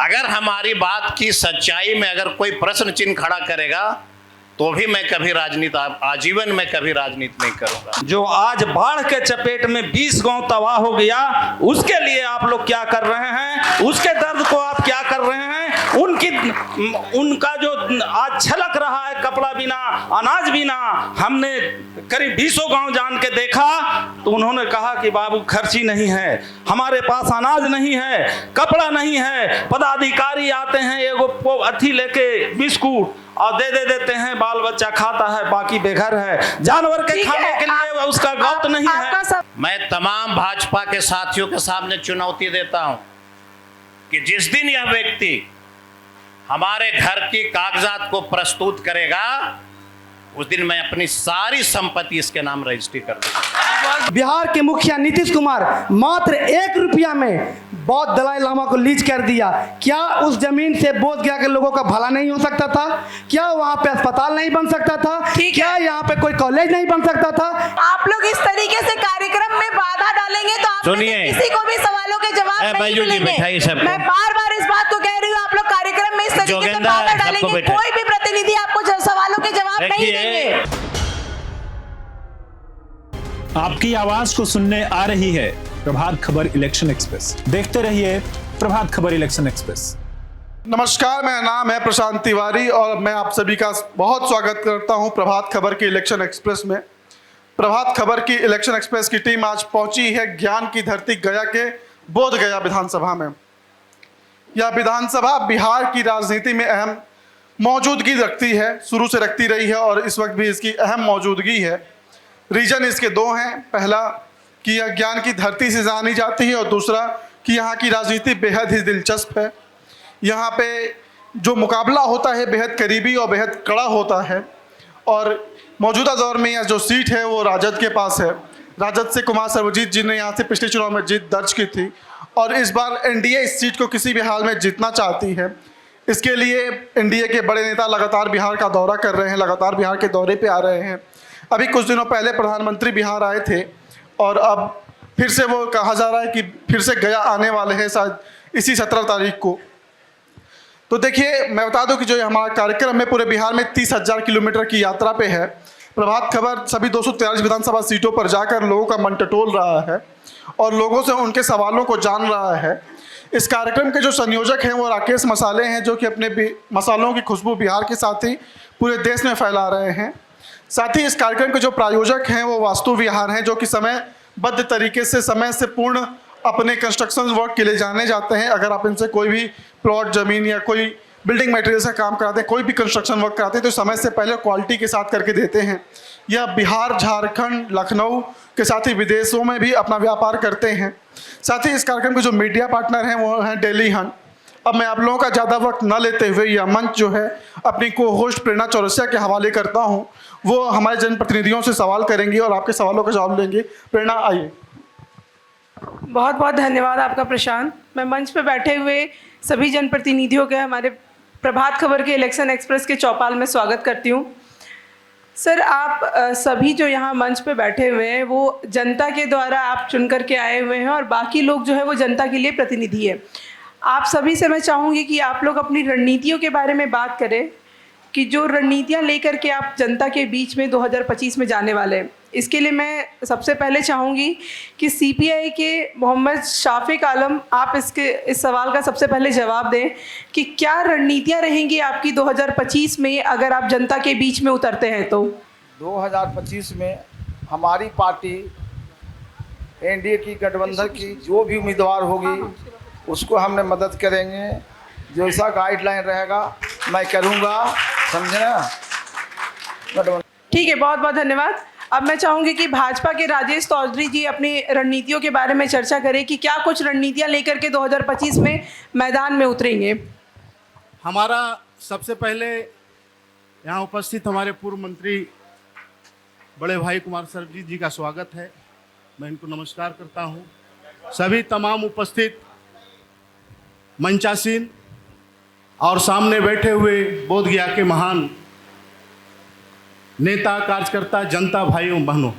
अगर हमारी बात की सच्चाई में अगर कोई प्रश्न चिन्ह खड़ा करेगा तो भी मैं कभी राजनीति, आजीवन में कभी राजनीति नहीं करूंगा। जो आज बाढ़ के चपेट में 20 गांव तबाह हो गया, उसके लिए आप लोग क्या कर रहे हैं? उसके दर्द को आप क्या कर रहे हैं? उनका जो आज छलक रहा है कपड़ा बिना, अनाज बिना, हमने करीब 20 गांव जान के देखा तो उन्होंने कहा कि बाबू खर्ची नहीं है, हमारे पास अनाज नहीं है, कपड़ा नहीं है। पदाधिकारी आते हैं एगो अथी लेके बिस्कुट और दे देते हैं, बाल बच्चा खाता है, बाकी बेघर है। जानवर के खाने के लिए उसका गौत नहीं है। मैं तमाम भाजपा के साथियों के सामने चुनौती देता हूं कि जिस दिन यह व्यक्ति हमारे घर की कागजात को प्रस्तुत करेगा उस दिन मैं अपनी सारी संपत्ति इसके नाम रजिस्ट्री कर दूंगा। बिहार के मुखिया नीतीश कुमार मात्र 1 रुपया में बौद्ध दलाई लामा को लीज कर दिया। क्या उस जमीन से बोध गया के लोगों का भला नहीं हो सकता था? क्या वहाँ पे अस्पताल नहीं बन सकता था? क्या यहाँ पे कोई कॉलेज नहीं बन सकता था? आप लोग इस तरीके से कार्यक्रम में बाधा डालेंगे तो आप किसी को भी सवालों के जवाब नहीं मिलेंगे। मैं बार-बार इस बात को कह रही हूँ, आप लोग कार्यक्रम में इस तरीके से बाधा डालेंगे, कोई भी प्रतिनिधि आपको सवालों के जवाब नहीं देंगे। आपकी आवाज को सुनने आ रही है प्रभात खबर इलेक्शन एक्सप्रेस। देखते रहिए प्रभात खबर इलेक्शन एक्सप्रेस। नमस्कार, मेरा नाम है प्रशांत तिवारी और मैं आप सभी का बहुत स्वागत करता हूं प्रभात खबर के इलेक्शन एक्सप्रेस में। प्रभात खबर की इलेक्शन एक्सप्रेस की टीम आज पहुंची है ज्ञान की धरती गया के बोध गया विधानसभा में। यह विधानसभा बिहार की राजनीति में अहम मौजूदगी रखती है, शुरू से रखती रही है और इस वक्त भी इसकी अहम मौजूदगी है। रीजन इसके 2 हैं, पहला कि यह ज्ञान की धरती से जानी जाती है और दूसरा कि यहाँ की राजनीति बेहद ही दिलचस्प है। यहाँ पे जो मुकाबला होता है बेहद करीबी और बेहद कड़ा होता है और मौजूदा दौर में यह जो सीट है वो राजद के पास है। राजद से कुमार सर्वजीत जी ने यहाँ से पिछले चुनाव में जीत दर्ज की थी और इस बार एनडीए इस सीट को किसी भी हाल में जीतना चाहती है। इसके लिए एनडीए के बड़े नेता लगातार बिहार का दौरा कर रहे हैं, लगातार बिहार के दौरे पे आ रहे हैं। अभी कुछ दिनों पहले प्रधानमंत्री बिहार आए थे और अब फिर से वो कहा जा रहा है कि फिर से गया आने वाले हैं शायद इसी 17 तारीख को। तो देखिए, मैं बता दूं कि जो हमारा कार्यक्रम है पूरे बिहार में 30,000 किलोमीटर की यात्रा पे है। प्रभात खबर सभी 243 विधानसभा सीटों पर जाकर लोगों का मन टटोल रहा है और लोगों से उनके सवालों को जान रहा है। इस कार्यक्रम के जो संयोजक हैं वो राकेश मसाले हैं, जो कि अपने मसालों की खुशबू बिहार के साथ ही पूरे देश में फैला रहे हैं। साथ ही इस कार्यक्रम के जो प्रायोजक हैं वो वास्तु विहार हैं, जो कि समयबद्ध तरीके से समय से पूर्ण अपने कंस्ट्रक्शन वर्क के लिए जाने जाते हैं। अगर आप इनसे कोई भी प्लॉट ज़मीन या कोई बिल्डिंग मटेरियल का काम कराते हैं, कोई भी कंस्ट्रक्शन वर्क कराते हैं तो समय से पहले क्वालिटी के साथ करके देते हैं। यह बिहार, झारखंड, लखनऊ के साथ ही विदेशों में भी अपना व्यापार करते हैं। साथ ही इस कार्यक्रम के जो मीडिया पार्टनर हैं वो हैं डेली हंट। अब मैं आप लोगों का ज़्यादा वक्त न लेते हुए यह मंच जो है अपनी को होस्ट प्रेरणा चौरसिया के हवाले करता हूं। वो हमारे जनप्रतिनिधियों से सवाल करेंगी और आपके सवालों का जवाब लेंगे। प्रेरणा, आइए। बहुत बहुत धन्यवाद आपका प्रशांत। मैं मंच पर बैठे हुए सभी जनप्रतिनिधियों के हमारे प्रभात खबर के इलेक्शन एक्सप्रेस के चौपाल में स्वागत करती हूँ। सर, आप सभी जो यहाँ मंच पे बैठे हुए हैं वो जनता के द्वारा आप चुन करके आए हुए हैं और बाकी लोग जो है वो जनता के लिए प्रतिनिधि है। आप सभी से मैं चाहूँगी कि आप लोग अपनी रणनीतियों के बारे में बात करें कि जो रणनीतियाँ लेकर के आप जनता के बीच में 2025 में जाने वाले हैं। इसके लिए मैं सबसे पहले चाहूँगी कि सीपीआई के मोहम्मद शाफिक आलम आप इस सवाल का सबसे पहले जवाब दें कि क्या रणनीतियाँ रहेंगी आपकी 2025 में अगर आप जनता के बीच में उतरते हैं तो? 2025 में हमारी पार्टी एनडीए की गठबंधन की जो भी उम्मीदवार होगी उसको हमने मदद करेंगे। जैसा गाइडलाइन रहेगा मैं करूँगा, समझे ना? ठीक है, बहुत बहुत धन्यवाद। अब मैं चाहूँगी कि भाजपा के राजेश चौधरी जी अपनी रणनीतियों के बारे में चर्चा करें कि क्या कुछ रणनीतियाँ लेकर के 2025 में मैदान में उतरेंगे। हमारा सबसे पहले यहाँ उपस्थित हमारे पूर्व मंत्री बड़े भाई कुमार सर्वजीत जी का स्वागत है। मैं इनको नमस्कार करता हूँ। सभी तमाम उपस्थित मंचासीन और सामने बैठे हुए बोध गया के महान नेता, कार्यकर्ता, जनता भाइयों बहनों,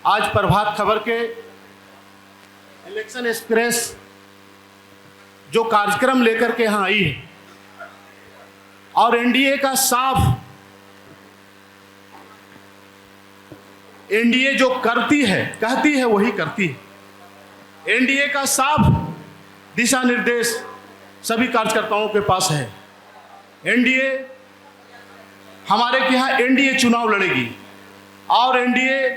आज प्रभात खबर के इलेक्शन एक्सप्रेस जो कार्यक्रम लेकर के यहाँ आई है और एनडीए का साफ, एनडीए जो करती है, कहती है वही करती है। एनडीए का साफ दिशा निर्देश सभी कार्यकर्ताओं के पास है। एनडीए, हमारे के यहाँ एनडीए चुनाव लड़ेगी और एनडीए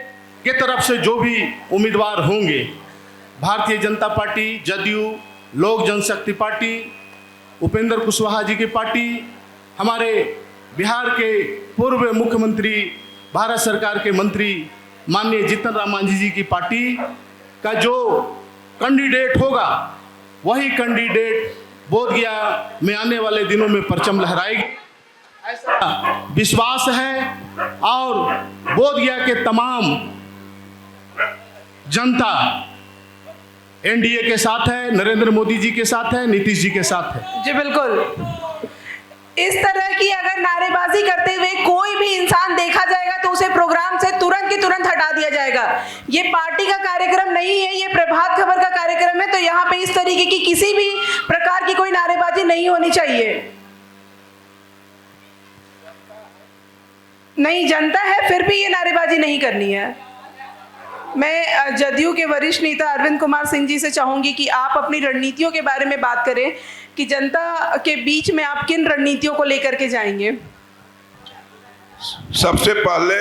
के तरफ से जो भी उम्मीदवार होंगे, भारतीय जनता पार्टी, जदयू, लोक जनशक्ति पार्टी, उपेंद्र कुशवाहा जी की पार्टी, हमारे बिहार के पूर्व मुख्यमंत्री, भारत सरकार के मंत्री माननीय जीतन राम मांझी जी की पार्टी का जो कैंडिडेट होगा वही कैंडिडेट बोधगया में आने वाले दिनों में परचम लहराएगी, ऐसा विश्वास है। और बोधगया के तमाम जनता एनडीए के साथ है, नरेंद्र मोदी जी के साथ है, नीतीश जी के साथ है। जी बिल्कुल। इस तरह की अगर नारेबाजी करते हुए कोई भी इंसान देखा जाएगा तो उसे प्रोग्राम से तुरंत की तुरंत हटा दिया जाएगा। ये पार्टी का कार्यक्रम नहीं है, ये प्रभात खबर का कार्यक्रम है, तो यहाँ पे इस तरीके की किसी भी प्रकार की कोई नारेबाजी नहीं होनी चाहिए। नहीं, जनता है फिर भी ये नारेबाजी नहीं करनी है। मैं जदयू के वरिष्ठ नेता अरविंद कुमार सिंह जी से चाहूंगी कि आप अपनी रणनीतियों के बारे में बात करें कि जनता के बीच में आप किन रणनीतियों को लेकर के जाएंगे। सबसे पहले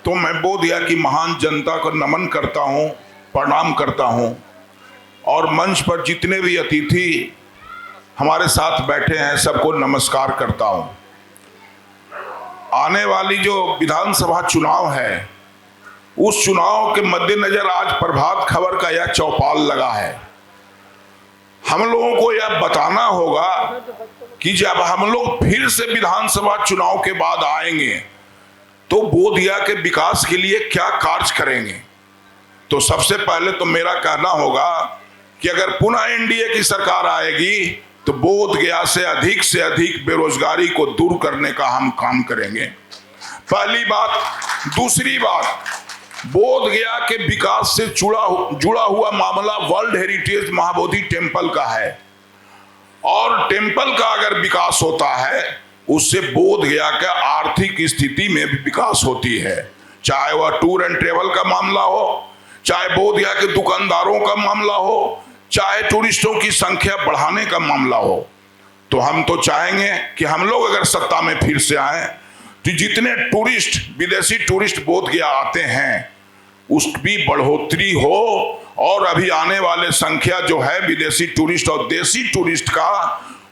तो मैं बोधगया की महान जनता को नमन करता हूं, प्रणाम करता हूं, और मंच पर जितने भी अतिथि हमारे साथ बैठे हैं सबको नमस्कार करता हूं। आने वाली जो विधानसभा चुनाव है, उस चुनाव के मद्देनजर आज प्रभात खबर का यह चौपाल लगा है। हम लोगों को यह बताना होगा कि जब हम लोग फिर से विधानसभा चुनाव के बाद आएंगे तो बोधगया के विकास के लिए क्या कार्य करेंगे। तो सबसे पहले तो मेरा कहना होगा कि अगर पुनः एनडीए की सरकार आएगी तो बोधगया से अधिक बेरोजगारी को दूर करने का हम काम करेंगे, पहली बात। दूसरी बात, बोधगया के विकास से जुड़ा हुआ मामला वर्ल्ड हेरिटेज महाबोधि टेम्पल का है, और टेम्पल का अगर विकास होता है उससे बोधगया का आर्थिक स्थिति में भी विकास होती है, चाहे वह टूर एंड ट्रेवल का मामला हो, चाहे बोधगया के दुकानदारों का मामला हो, चाहे टूरिस्टों की संख्या बढ़ाने का मामला हो। तो हम तो चाहेंगे कि हम लोग अगर सत्ता में फिर से आए तो जितने टूरिस्ट, विदेशी टूरिस्ट बोधगया आते हैं उसकी बढ़ोतरी हो, और अभी आने वाले संख्या जो है विदेशी टूरिस्ट और देशी टूरिस्ट का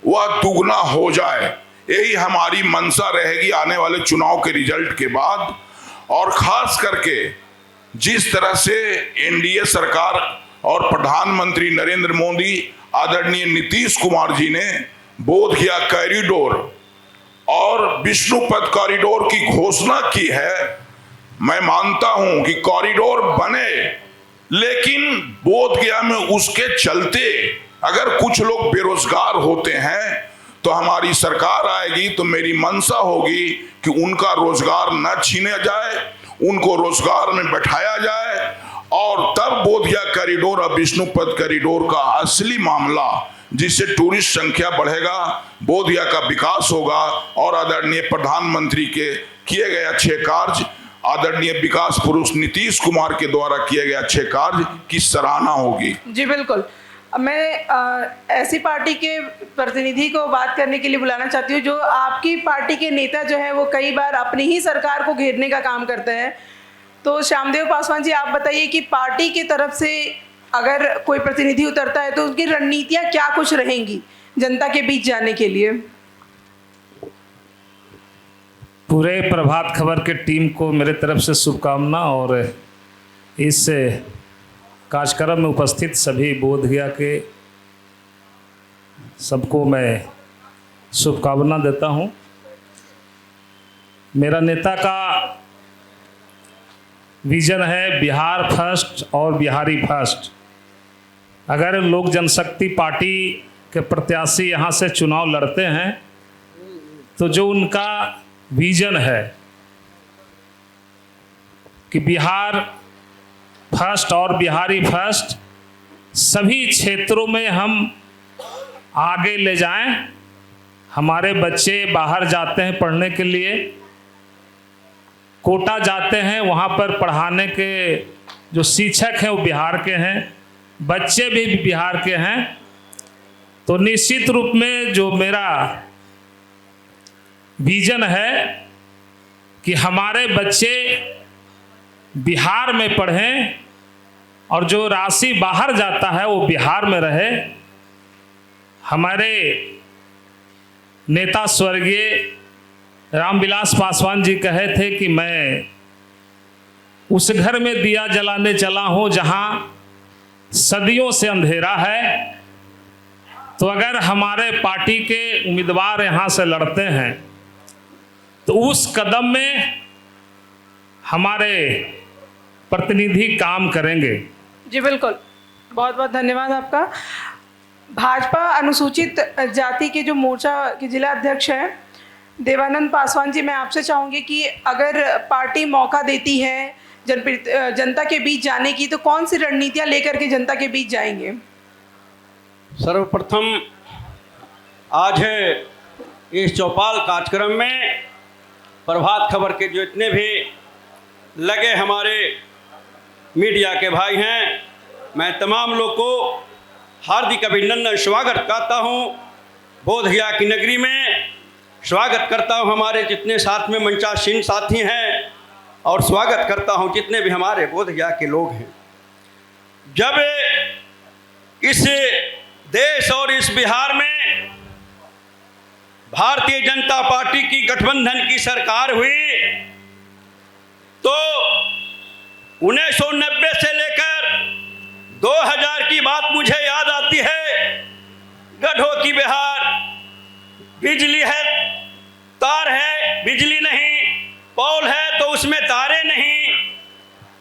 वह दुगना हो जाए। यही हमारी मंशा रहेगी आने वाले चुनाव के रिजल्ट के बाद। और खास करके जिस तरह से एनडीए सरकार और प्रधानमंत्री नरेंद्र मोदी, आदरणीय नीतीश कुमार जी ने बोधगया कॉरिडोर और विष्णुपद कॉरिडोर की घोषणा की है, मैं मानता हूं कि कॉरिडोर बने, लेकिन बोधगया में उसके चलते अगर कुछ लोग बेरोजगार होते हैं तो हमारी सरकार आएगी तो मेरी मंशा होगी कि उनका रोजगार न छीना जाए, उनको रोजगार में बैठाया जाए, और तब बोधगया कॉरिडोर और विष्णुपद कॉरिडोर का असली मामला, जिससे टूरिस्ट संख्या बढ़ेगा, बोधगया का विकास होगा, और आदरणीय प्रधानमंत्री के किए गए अच्छे कार्य, आदरणीय विकास पुरुष नीतीश कुमार के द्वारा किए गए अच्छे कार्य की सराहना होगी। जी बिल्कुल। मैं ऐसी पार्टी के प्रतिनिधि को बात करने के लिए बुलाना चाहती हूँ जो आपकी पार्टी के नेता जो है वो कई बार अपनी ही सरकार को घेरने का काम करते हैं। तो श्यामदेव पासवान जी, आप बताइए कि पार्टी की तरफ से अगर कोई प्रतिनिधि उतरता है तो उनकी रणनीतियाँ क्या कुछ रहेंगी जनता के बीच जाने के लिए। पूरे प्रभात खबर के टीम को मेरे तरफ से शुभकामना, और इस कार्यक्रम में उपस्थित सभी बोधगया के सबको मैं शुभकामना देता हूं। मेरा नेता का विजन है बिहार फर्स्ट और बिहारी फर्स्ट। अगर लोक जनशक्ति पार्टी के प्रत्याशी यहाँ से चुनाव लड़ते हैं तो जो उनका विजन है कि बिहार फर्स्ट और बिहारी फर्स्ट, सभी क्षेत्रों में हम आगे ले जाएं। हमारे बच्चे बाहर जाते हैं पढ़ने के लिए, कोटा जाते हैं, वहाँ पर पढ़ाने के जो शिक्षक हैं वो बिहार के हैं, बच्चे भी बिहार के हैं। तो निश्चित रूप में जो मेरा विजन है कि हमारे बच्चे बिहार में पढ़ें और जो राशि बाहर जाता है वो बिहार में रहे। हमारे नेता स्वर्गीय रामविलास पासवान जी कहे थे कि मैं उस घर में दिया जलाने चला हूँ जहाँ सदियों से अंधेरा है। तो अगर हमारे पार्टी के उम्मीदवार यहाँ से लड़ते हैं तो उस कदम में हमारे प्रतिनिधि काम करेंगे। जी बिल्कुल, बहुत बहुत धन्यवाद आपका। भाजपा अनुसूचित जाति के जो मोर्चा के जिला अध्यक्ष हैं देवानंद पासवान जी, मैं आपसे चाहूँगी कि अगर पार्टी मौका देती है जनता के बीच जाने की तो कौन सी रणनीतियाँ लेकर के जनता के बीच जाएंगे? सर्वप्रथम आज इस चौपाल कार्यक्रम में प्रभात खबर के जो इतने भी लगे हमारे मीडिया के भाई हैं, मैं तमाम लोग को हार्दिक अभिनंदन स्वागत करता हूं। बोधगया की नगरी में स्वागत करता हूं हमारे जितने साथ में मंचासीन साथी हैं, और स्वागत करता हूं जितने भी हमारे बोधगया के लोग हैं। जब इस देश और इस बिहार में भारतीय जनता पार्टी की गठबंधन की सरकार हुई तो 1990 से लेकर 2000 की बात मुझे याद आती है। गड्ढों की बिहार, बिजली है, तार है, बिजली नहीं, पोल है तो उसमें तारे नहीं,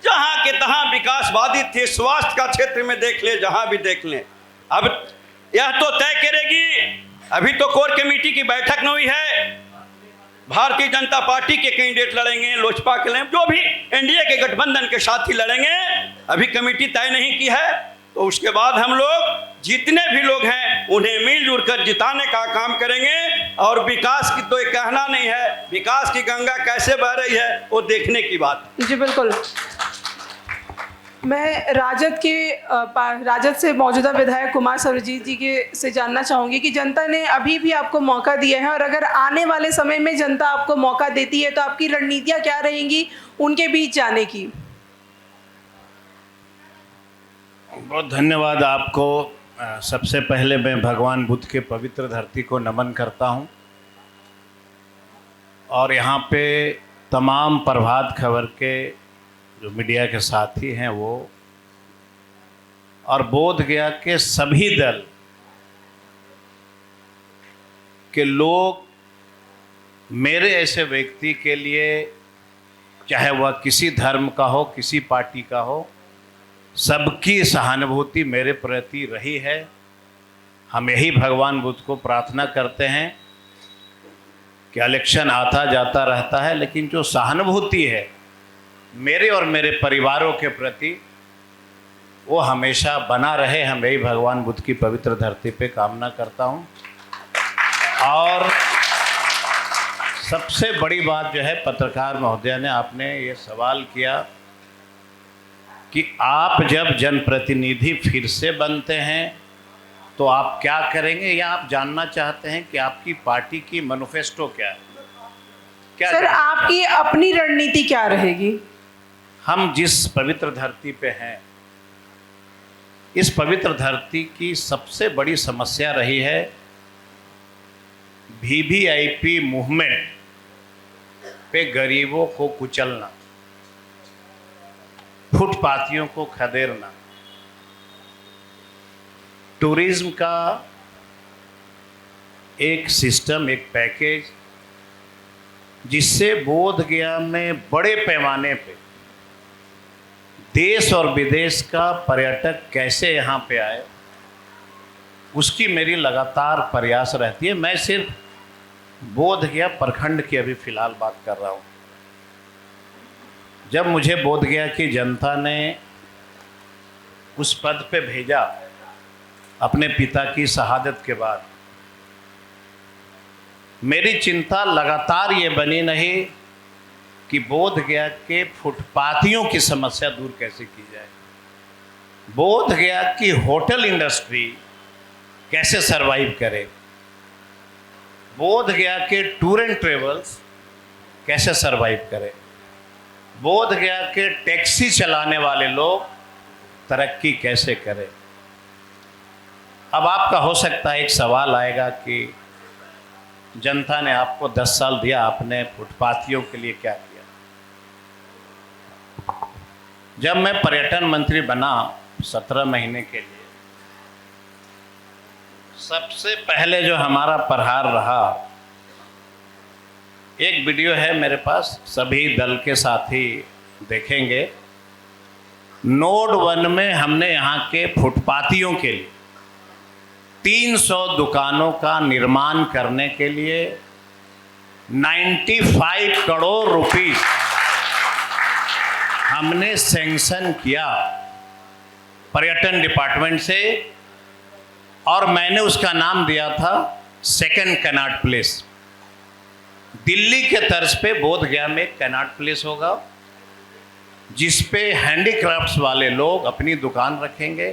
जहां के तहां विकास बाधित थे। स्वास्थ्य का क्षेत्र में देख ले, जहां भी देख लें। अब यह तो तय करेगी, अभी तो कोर कमेटी की बैठक न हुई है, भारतीय जनता पार्टी के कैंडिडेट लड़ेंगे, लोजपा के लड़ेंगे, जो भी एनडीए के गठबंधन के साथी लड़ेंगे, अभी कमेटी तय नहीं की है। तो उसके बाद हम लोग जितने भी लोग हैं उन्हें मिलजुल कर जिताने का काम करेंगे। और विकास की तो एक कहना नहीं है, विकास की गंगा कैसे बह रही है वो देखने की बात। जी बिल्कुल, मैं राजद से मौजूदा विधायक कुमार सर्वजीत जी के से जानना चाहूँगी कि जनता ने अभी भी आपको मौका दिया है और अगर आने वाले समय में जनता आपको मौका देती है तो आपकी रणनीतियाँ क्या रहेंगी उनके बीच जाने की? बहुत धन्यवाद आपको। सबसे पहले मैं भगवान बुद्ध के पवित्र धरती को नमन करता हूँ और यहाँ पे तमाम प्रभात खबर के जो मीडिया के साथी हैं वो और बोधगया के सभी दल के लोग मेरे ऐसे व्यक्ति के लिए, चाहे वह किसी धर्म का हो, किसी पार्टी का हो, सबकी सहानुभूति मेरे प्रति रही है। हम यही भगवान बुद्ध को प्रार्थना करते हैं कि इलेक्शन आता जाता रहता है, लेकिन जो सहानुभूति है मेरे और मेरे परिवारों के प्रति वो हमेशा बना रहे। हम यही भगवान बुद्ध की पवित्र धरती पे कामना करता हूँ। और सबसे बड़ी बात जो है, पत्रकार महोदय ने आपने ये सवाल किया कि आप जब जनप्रतिनिधि फिर से बनते हैं तो आप क्या करेंगे, या आप जानना चाहते हैं कि आपकी पार्टी की मैनिफेस्टो क्या है? क्या सर, आपकी अपनी रणनीति क्या रहेगी? हम जिस पवित्र धरती पे हैं, इस पवित्र धरती की सबसे बड़ी समस्या रही है वीवीआईपी मूवमेंट पे गरीबों को कुचलना, फुटपाथियों को खदेड़ना, टूरिज्म का एक सिस्टम, एक पैकेज जिससे बोधगया में बड़े पैमाने पे देश और विदेश का पर्यटक कैसे यहाँ पे आए, उसकी मेरी लगातार प्रयास रहती है। मैं सिर्फ बोधगया प्रखंड की अभी फ़िलहाल बात कर रहा हूँ। जब मुझे बोधगया की जनता ने उस पद पे भेजा अपने पिता की शहादत के बाद मेरी चिंता लगातार ये बनी नहीं कि बोध गया के फुटपाथियों की समस्या दूर कैसे की जाए, बोध गया की होटल इंडस्ट्री कैसे सरवाइव करे, बोध गया के टूर एंड ट्रेवल्स कैसे सरवाइव करे, बोध गया के टैक्सी चलाने वाले लोग तरक्की कैसे करें। अब आपका हो सकता है एक सवाल आएगा कि जनता ने आपको 10 साल दिया, आपने फुटपाथियों के लिए क्या किया। जब मैं पर्यटन मंत्री बना 17 महीने के लिए, सबसे पहले जो हमारा प्रहार रहा, एक वीडियो है मेरे पास, सभी दल के साथी देखेंगे। नोड 1 में हमने यहाँ के फुटपाथियों के लिए 300 दुकानों का निर्माण करने के लिए 95 करोड़ रुपए हमने सैंक्शन किया पर्यटन डिपार्टमेंट से, और मैंने उसका नाम दिया था सेकंड कनॉट प्लेस। दिल्ली के तर्ज पे बोध गया में कनॉट प्लेस होगा, जिस पे हैंडीक्राफ्ट्स वाले लोग अपनी दुकान रखेंगे,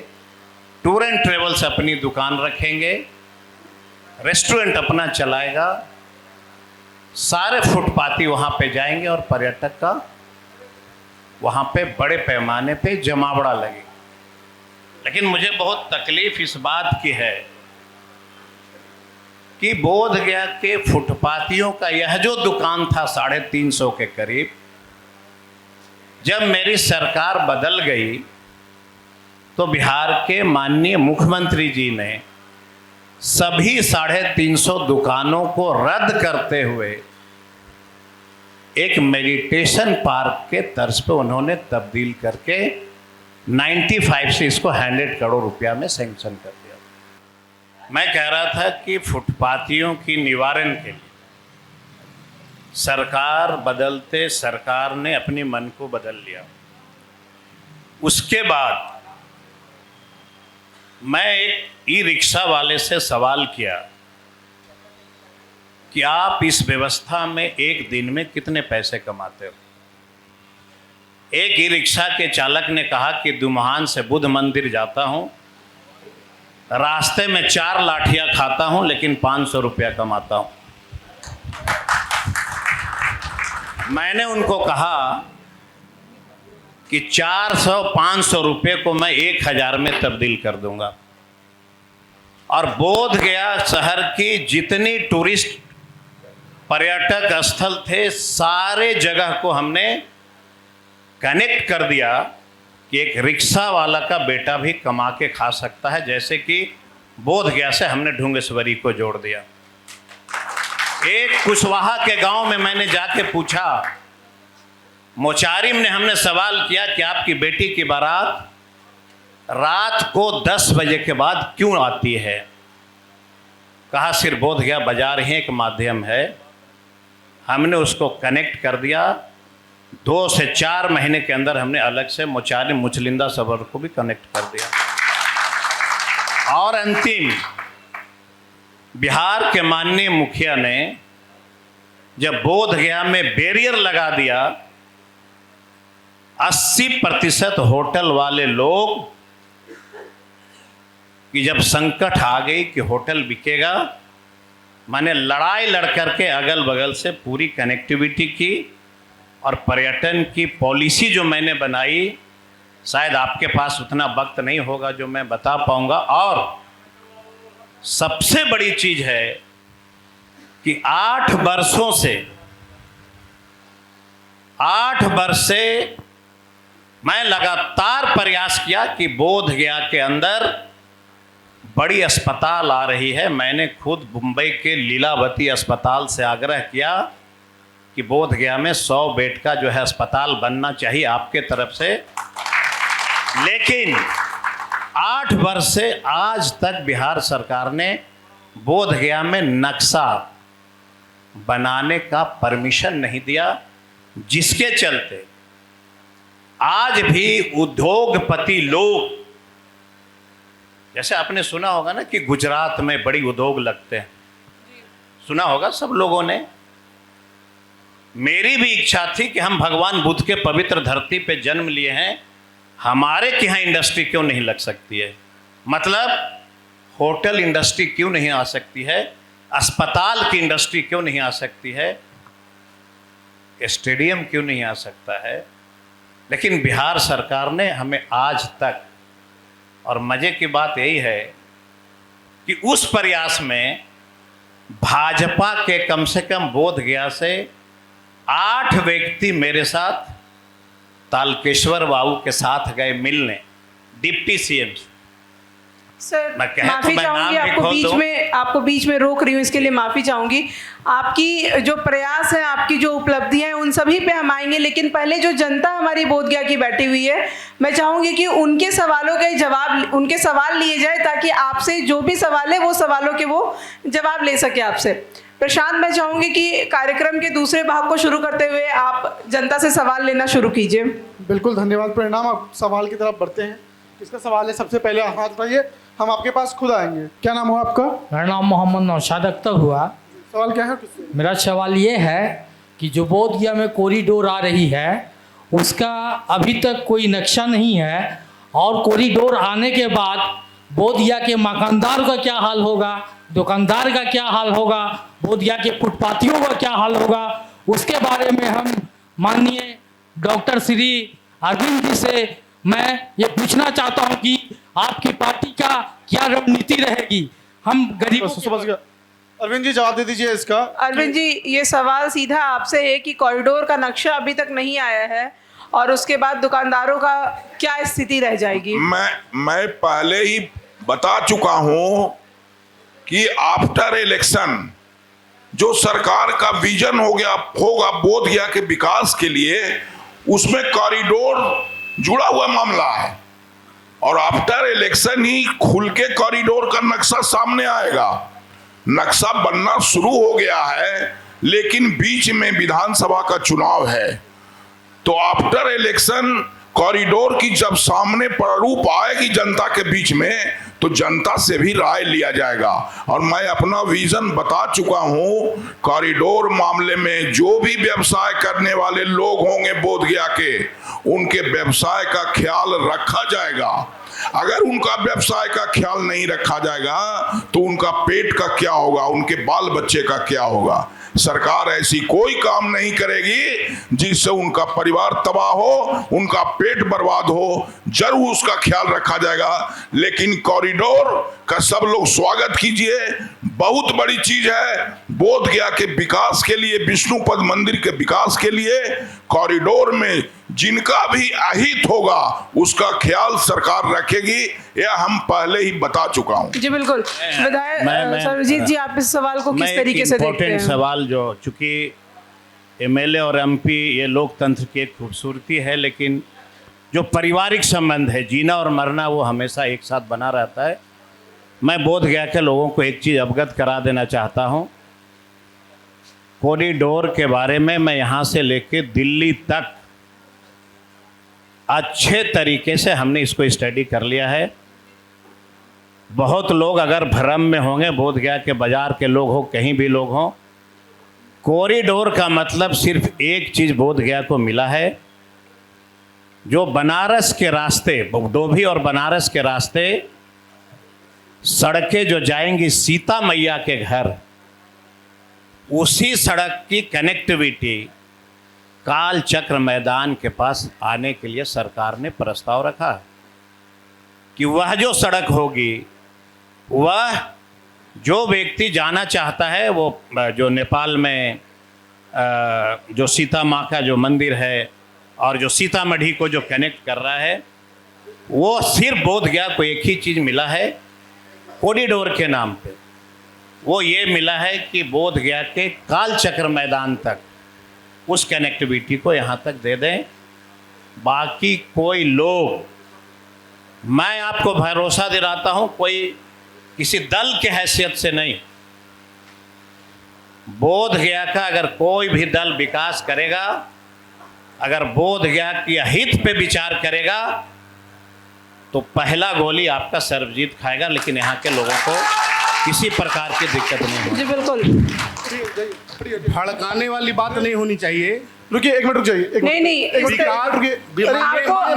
टूर एंड ट्रेवल्स अपनी दुकान रखेंगे, रेस्टोरेंट अपना चलाएगा, सारे फुटपाथी वहाँ पे जाएंगे और पर्यटक का वहाँ पे बड़े पैमाने पे जमावड़ा लगेगा। लेकिन मुझे बहुत तकलीफ इस बात की है कि बोध गया के फुटपाथियों का यह जो दुकान था 350 के करीब, जब मेरी सरकार बदल गई तो बिहार के माननीय मुख्यमंत्री जी ने सभी 350 दुकानों को रद्द करते हुए एक मेडिटेशन पार्क के तर्ज पे उन्होंने तब्दील करके 95 से इसको 100 करोड़ रुपया में सैंक्शन कर दिया। मैं कह रहा था कि फुटपाथियों की निवारण के लिए सरकार बदलते सरकार ने अपने मन को बदल लिया। उसके बाद मैं एक ई रिक्शा वाले से सवाल किया कि आप इस व्यवस्था में एक दिन में कितने पैसे कमाते हो। एक ई रिक्शा के चालक ने कहा कि दुम्हान से बुद्ध मंदिर जाता हूं, रास्ते में 4 लाठियां खाता हूं, लेकिन 500 रुपया कमाता हूं। मैंने उनको कहा कि 400-500 रुपये को मैं 1000 में तब्दील कर दूंगा, और बोध गया शहर की जितनी टूरिस्ट पर्यटक स्थल थे सारे जगह को हमने कनेक्ट कर दिया कि एक रिक्शा वाला का बेटा भी कमा के खा सकता है। जैसे कि बोध गया से हमने ढूंगेश्वरी को जोड़ दिया। एक कुशवाहा के गांव में मैंने जाके पूछा, मोचारिम ने हमने सवाल किया कि आपकी बेटी की बारात रात को 10 बजे के बाद क्यों आती है। कहा सिर्फ बोध गया बाजार ही एक माध्यम है। हमने उसको कनेक्ट कर दिया। 2 से 4 महीने के अंदर हमने अलग से मोचारिम मुचलिंदा सबर को भी कनेक्ट कर दिया। और अंतिम, बिहार के माननीय मुखिया ने जब बोध गया में बैरियर लगा दिया, 80% होटल वाले लोग कि जब संकट आ गई कि होटल बिकेगा, मैंने लड़ाई लड़ करके अगल बगल से पूरी कनेक्टिविटी की, और पर्यटन की पॉलिसी जो मैंने बनाई, शायद आपके पास उतना वक्त नहीं होगा जो मैं बता पाऊंगा। और सबसे बड़ी चीज है कि 8 वर्ष से मैं लगातार प्रयास किया कि बोध गया के अंदर बड़ी अस्पताल आ रही है। मैंने खुद मुंबई के लीलावती अस्पताल से आग्रह किया कि बोध गया में 100 बेड का जो है अस्पताल बनना चाहिए आपके तरफ से। लेकिन 8 वर्ष से आज तक बिहार सरकार ने बोध गया में नक्शा बनाने का परमिशन नहीं दिया, जिसके चलते आज भी उद्योगपति लोग जैसे आपने सुना होगा ना कि गुजरात में बड़ी उद्योग लगते हैं, सुना होगा सब लोगों ने। मेरी भी इच्छा थी कि हम भगवान बुद्ध के पवित्र धरती पे जन्म लिए हैं, हमारे के यहाँ इंडस्ट्री क्यों नहीं लग सकती है? मतलब होटल इंडस्ट्री क्यों नहीं आ सकती है? अस्पताल की इंडस्ट्री क्यों नहीं आ सकती है? स्टेडियम क्यों नहीं आ सकता है? लेकिन बिहार सरकार ने हमें आज तक, और मजे की बात यही है कि उस प्रयास में भाजपा के कम से कम बोध गया से 8 व्यक्ति मेरे साथ तालकेश्वर बाबू के साथ गए मिलने, डिप्टी सीएम से। सर मैं कहे तो माफी मैं चाहूंगी, नाम भी आपको बीच में रोक रही हूँ, इसके लिए माफी चाहूंगी। आपकी जो प्रयास है, आपकी जो उपलब्धियां हैं, उन सभी पे हम आएंगे, लेकिन पहले जो जनता हमारी बोधगया की बैठी हुई है, मैं चाहूंगी कि उनके सवालों के जवाब, उनके सवाल लिए जाए, ताकि आपसे जो भी सवाल है वो सवालों के वो जवाब ले सके आपसे। प्रशांत, मैं चाहूंगी कि कार्यक्रम के दूसरे भाग को शुरू करते हुए आप जनता से सवाल लेना शुरू कीजिए। बिल्कुल, धन्यवाद। परिणाम, आप सवाल की तरफ बढ़ते हैं। किसका सवाल है? सबसे पहले हाथ उठाइए, हम आपके पास खुद आएंगे। क्या नाम हुआ आपका? मेरा नाम मोहम्मद नौशाद अख्तर हुआ। सवाल क्या है? किससे? मेरा सवाल ये है कि जो बोधगया में कॉरिडोर आ रही है उसका अभी तक कोई नक्शा नहीं है, और कॉरिडोर आने के बाद बोधगया के मकानदार का क्या हाल होगा, दुकानदार का क्या हाल होगा, बोधगया के फुटपाथियों का क्या हाल होगा, उसके बारे में हम माननीय डॉक्टर श्री अरविंद जी से मैं ये पूछना चाहता हूँ कि आपकी पार्टी का क्या रणनीति रहेगी। हम गरीबों समझ गया। अरविंद जी जवाब दे दीजिए इसका। अरविंद जी, ये सवाल सीधा आपसे है कि कॉरिडोर का नक्शा अभी तक नहीं आया है, और उसके बाद दुकानदारों का क्या स्थिति रह जाएगी? मैं पहले ही बता चुका हूं कि आफ्टर इलेक्शन जो सरकार का विजन होगा बोधगया के विकास के लिए, उसमें कॉरिडोर जुड़ा हुआ मामला है, और आफ्टर इलेक्शन ही खुल के कॉरिडोर का नक्शा सामने आएगा। नक्शा बनना शुरू हो गया है, लेकिन बीच में विधानसभा का चुनाव है, तो आफ्टर इलेक्शन कॉरिडोर की जब सामने प्रारूप आएगी जनता के बीच में, तो जनता से भी राय लिया जाएगा। और मैं अपना विजन बता चुका हूं, कॉरिडोर मामले में जो भी व्यवसाय करने वाले लोग होंगे बोधगया के, उनके व्यवसाय का ख्याल रखा जाएगा। अगर उनका व्यवसाय का ख्याल नहीं रखा जाएगा तो उनका पेट का क्या होगा, उनके बाल बच्चे का क्या होगा। सरकार ऐसी कोई काम नहीं करेगी जिससे उनका परिवार तबाह हो, उनका पेट बर्बाद हो, जरूर उसका ख्याल रखा जाएगा। लेकिन कॉरिडोर का सब लोग स्वागत कीजिए, बहुत बड़ी चीज है बोधगया के विकास के लिए, विष्णुपद मंदिर के विकास के लिए। कॉरिडोर में जिनका भी अहित होगा उसका ख्याल सरकार रखेगी, यह हम पहले ही बता चुका हूं। जी बिल्कुल। विधायक सर्वजीत जी, आप इस सवाल को किस तरीके से देखते हैं? सवाल जो, चूंकि एमएलए और एमपी ये लोकतंत्र की एक खूबसूरती है, लेकिन जो पारिवारिक संबंध है, जीना और मरना, वो हमेशा एक साथ बना रहता है। मैं बोधगया के लोगों को एक चीज़ अवगत करा देना चाहता हूँ। कॉरिडोर के बारे में मैं यहाँ से लेके दिल्ली तक अच्छे तरीके से हमने इसको स्टडी कर लिया है। बहुत लोग अगर भ्रम में होंगे, बोधगया के बाजार के लोग हो, कहीं भी लोग हों, कॉरिडोर का मतलब सिर्फ एक चीज़ बोधगया को मिला है, जो बनारस के रास्ते, डोभी और बनारस के रास्ते सड़कें जो जाएंगी सीता मैया के घर, उसी सड़क की कनेक्टिविटी काल चक्र मैदान के पास आने के लिए सरकार ने प्रस्ताव रखा है कि वह जो सड़क होगी, वह जो व्यक्ति जाना चाहता है, वो जो नेपाल में जो सीता माँ का जो मंदिर है और जो सीतामढ़ी को जो कनेक्ट कर रहा है, वो सिर्फ बोधगया को एक ही चीज़ मिला है कॉरिडोर के नाम पे, वो ये मिला है कि बोधगया के काल चक्र मैदान तक उस कनेक्टिविटी को यहाँ तक दे दें। बाकी कोई लोग, मैं आपको भरोसा दिलाता हूँ, कोई किसी दल के हैसियत से नहीं, बोधगया का अगर कोई भी दल विकास करेगा, अगर बोधगया के हित पे विचार करेगा, तो पहला गोली आपका सर्वजीत खाएगा, लेकिन यहाँ के लोगों को किसी प्रकार की दिक्कत नहीं होगी। जी बिल्कुल। भड़काने वाली बात नहीं होनी चाहिए। रुकिए, एक मिनट रुक जाइए। नहीं नहीं,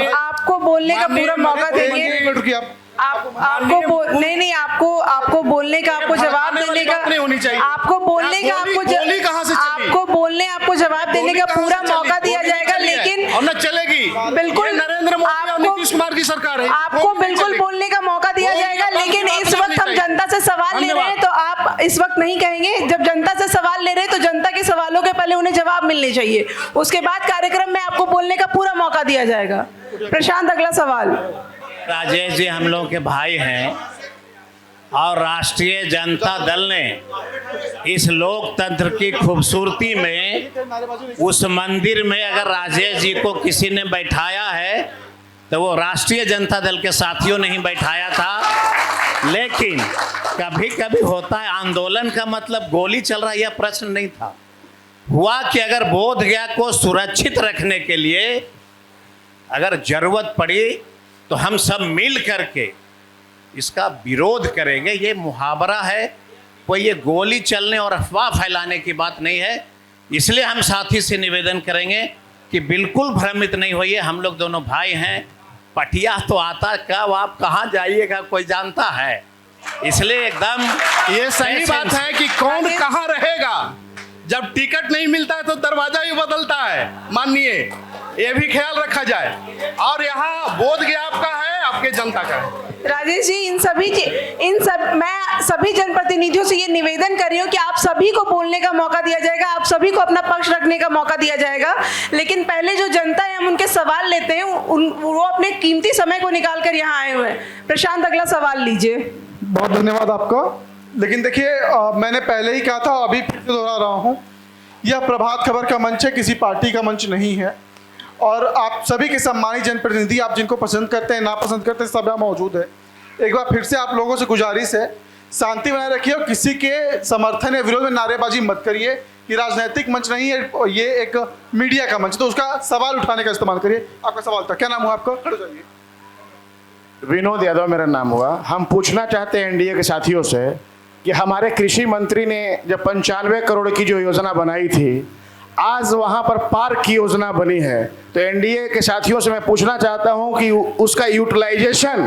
आपको बोलने का पूरा मौका देंगे। एक मिनट रुकिए आपको बोलने का, आपको जवाब देने का नहीं होनी चाहिए। आपको बोलने का, आपको जवाब देने का पूरा मौका दिया जाएगा, लेकिन और न चलेगी। बिल्कुल नरेंद्र मोदी और नीतीश कुमार की सरकार है। आपको बिल्कुल बोलने का मौका दिया जाएगा, लेकिन इस वक्त हम जनता से सवाल ले रहे हैं, तो आप इस वक्त नहीं कहेंगे। जब जनता से सवाल ले रहे हैं तो जनता के सवालों के पहले उन्हें जवाब मिलने चाहिए, उसके बाद कार्यक्रम में आपको बोलने का पूरा मौका दिया जाएगा। प्रशांत, अगला सवाल। राजेश जी हम लोगों के भाई हैं और राष्ट्रीय जनता दल ने इस लोकतंत्र की खूबसूरती में उस मंदिर में अगर राजेश जी को किसी ने बैठाया है तो वो राष्ट्रीय जनता दल के साथियों ने ही बैठाया था। लेकिन कभी कभी होता है, आंदोलन का मतलब गोली चल रहा है यह प्रश्न नहीं था। हुआ कि अगर बोधगया को सुरक्षित रखने के लिए अगर जरूरत पड़ी तो हम सब मिल करके इसका विरोध करेंगे। ये मुहावरा है, कोई ये गोली चलने और अफवाह फैलाने की बात नहीं है। इसलिए हम साथी से निवेदन करेंगे कि बिल्कुल भ्रमित नहीं होइए, हम लोग दोनों भाई हैं। पटिया तो आता कब आप कहाँ जाइएगा कोई जानता है, इसलिए एकदम ये सही बात है कि कौन कहाँ रहेगा। जब टिकट नहीं मिलता है तो दरवाजा ही बदलता है, मानिए ये भी ख्याल रखा जाए। और यहाँ बोध गया आपका है, आपके जनता का है। राजेश जी, मैं सभी जनप्रतिनिधियों से ये निवेदन कर रही हूँ कि आप सभी को बोलने का मौका दिया जाएगा, आप सभी को अपना पक्ष रखने का मौका दिया जाएगा, लेकिन पहले जो जनता है हम उनके सवाल लेते हैं, वो अपने कीमती समय को निकाल कर यहाँ आए हुए हैं। प्रशांत, अगला सवाल लीजिए। बहुत धन्यवाद आपका। लेकिन देखिए, मैंने पहले ही कहा था, अभी फिर से दोहरा रहा हूँ, यह प्रभात खबर का मंच है, किसी पार्टी का मंच नहीं है। और आप सभी के सम्मानित जनप्रतिनिधि, आप जिनको पसंद करते हैं नापसंद करते हैं, सब यहाँ मौजूद है। एक बार फिर से आप लोगों से गुजारिश है, शांति बनाए रखिए और किसी के समर्थन या विरोध में नारेबाजी मत करिए। ये राजनीतिक मंच नहीं है, ये एक मीडिया का मंच, तो उसका सवाल उठाने का इस्तेमाल करिए। आपका सवाल था, क्या नाम हुआ आपका? खड़े जाइए। विनोद यादव मेरा नाम हुआ। हम पूछना चाहते हैं एनडीए के साथियों से कि हमारे कृषि मंत्री ने जब 95 करोड़ की जो योजना बनाई थी, आज वहां पर पार्क की योजना बनी है, तो एनडीए के साथियों से मैं पूछना चाहता हूं कि उसका यूटिलाइजेशन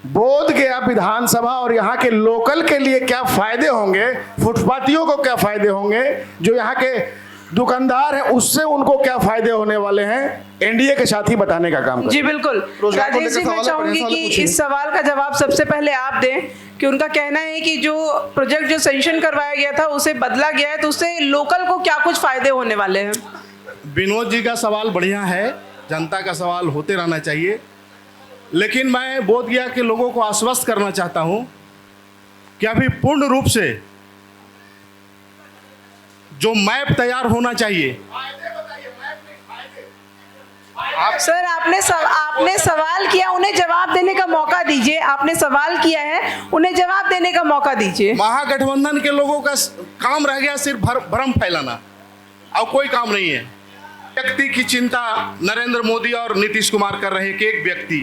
बोध गया विधानसभा और यहाँ के लोकल के लिए क्या फायदे होंगे, फुटपाथियों को क्या फायदे होंगे, जो यहाँ के दुकानदार हैं उससे उनको क्या फायदे होने वाले हैं, एनडीए के साथी बताने का काम करें। जी बिल्कुल। राजेश जी, मैं चाहूंगी कि इस सवाल का जवाब सबसे पहले आप दें कि उनका कहना है कि जो प्रोजेक्ट जो सैंक्शन करवाया गया था उसे बदला गया है, तो उससे लोकल को क्या कुछ फायदे होने वाले हैं। विनोद जी का सवाल बढ़िया है, जनता का सवाल होते रहना चाहिए, लेकिन मैं बोध गया के लोगों को आश्वस्त करना चाहता हूं कि अभी पूर्ण रूप से जो मैप तैयार होना चाहिए। सर, आपने सवाल किया, उन्हें जवाब देने का मौका दीजिए। आपने सवाल किया है, उन्हें जवाब देने का मौका दीजिए। महागठबंधन के लोगों का काम रह गया सिर्फ भ्रम फैलाना, और कोई काम नहीं है। व्यक्ति की चिंता नरेंद्र मोदी और नीतीश कुमार कर रहे हैं कि एक व्यक्ति,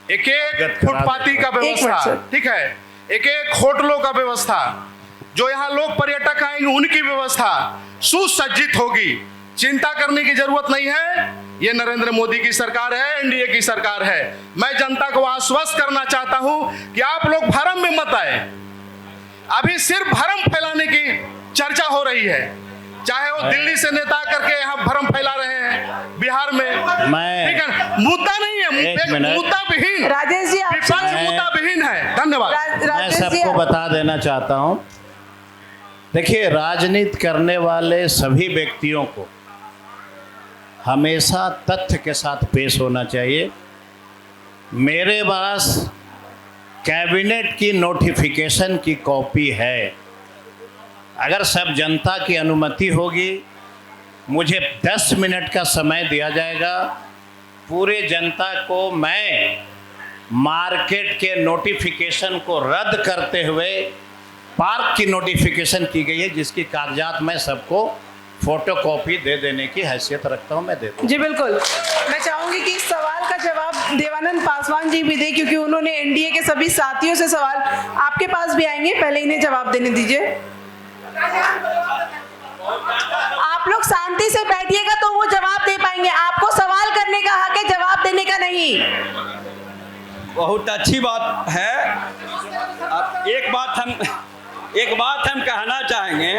एक फुटपाथी का व्यवस्था, ठीक है, एक होटलों का व्यवस्था, जो यहाँ लोग पर्यटक आएंगे उनकी व्यवस्था सुसज्जित होगी। चिंता करने की जरूरत नहीं है, ये नरेंद्र मोदी की सरकार है, एनडीए की सरकार है। मैं जनता को आश्वस्त करना चाहता हूं कि आप लोग भ्रम में मत आए। अभी सिर्फ भ्रम फैलाने की चर्चा हो रही है, चाहे वो दिल्ली से नेता करके यहाँ भ्रम फैला रहे हैं बिहार में, ठीक है, मुद्दा नहीं है, मुद्दा विहीन। राजेश जी, विपक्ष मुद्दा विहीन है। धन्यवाद। मैं सबको बता देना चाहता हूं, देखिए, राजनीति करने वाले सभी व्यक्तियों को हमेशा तथ्य के साथ पेश होना चाहिए। मेरे पास कैबिनेट की नोटिफिकेशन की कॉपी है, अगर सब जनता की अनुमति होगी, मुझे 10 मिनट का समय दिया जाएगा। पूरे जनता को मैं मार्केट के नोटिफिकेशन को रद्द करते हुए पार्क की नोटिफिकेशन की गई है, जिसकी कागजात मैं सबको फोटोकॉपी दे देने की हैसियत रखता हूं, मैं देता हूं। जी बिल्कुल, मैं चाहूंगी कि इस सवाल का जवाब देवानंद पासवान जी भी दें, क्योंकि उन्होंने एनडीए के सभी साथियों से सवाल आपके पास भी आएंगे, पहले इन्हें जवाब देने दीजिए। आप लोग शांति से बैठिएगा तो वो जवाब दे पाएंगे। आपको सवाल करने का हक है, जवाब देने का नहीं। बहुत अच्छी बात है। अब एक बात हम कहना चाहेंगे।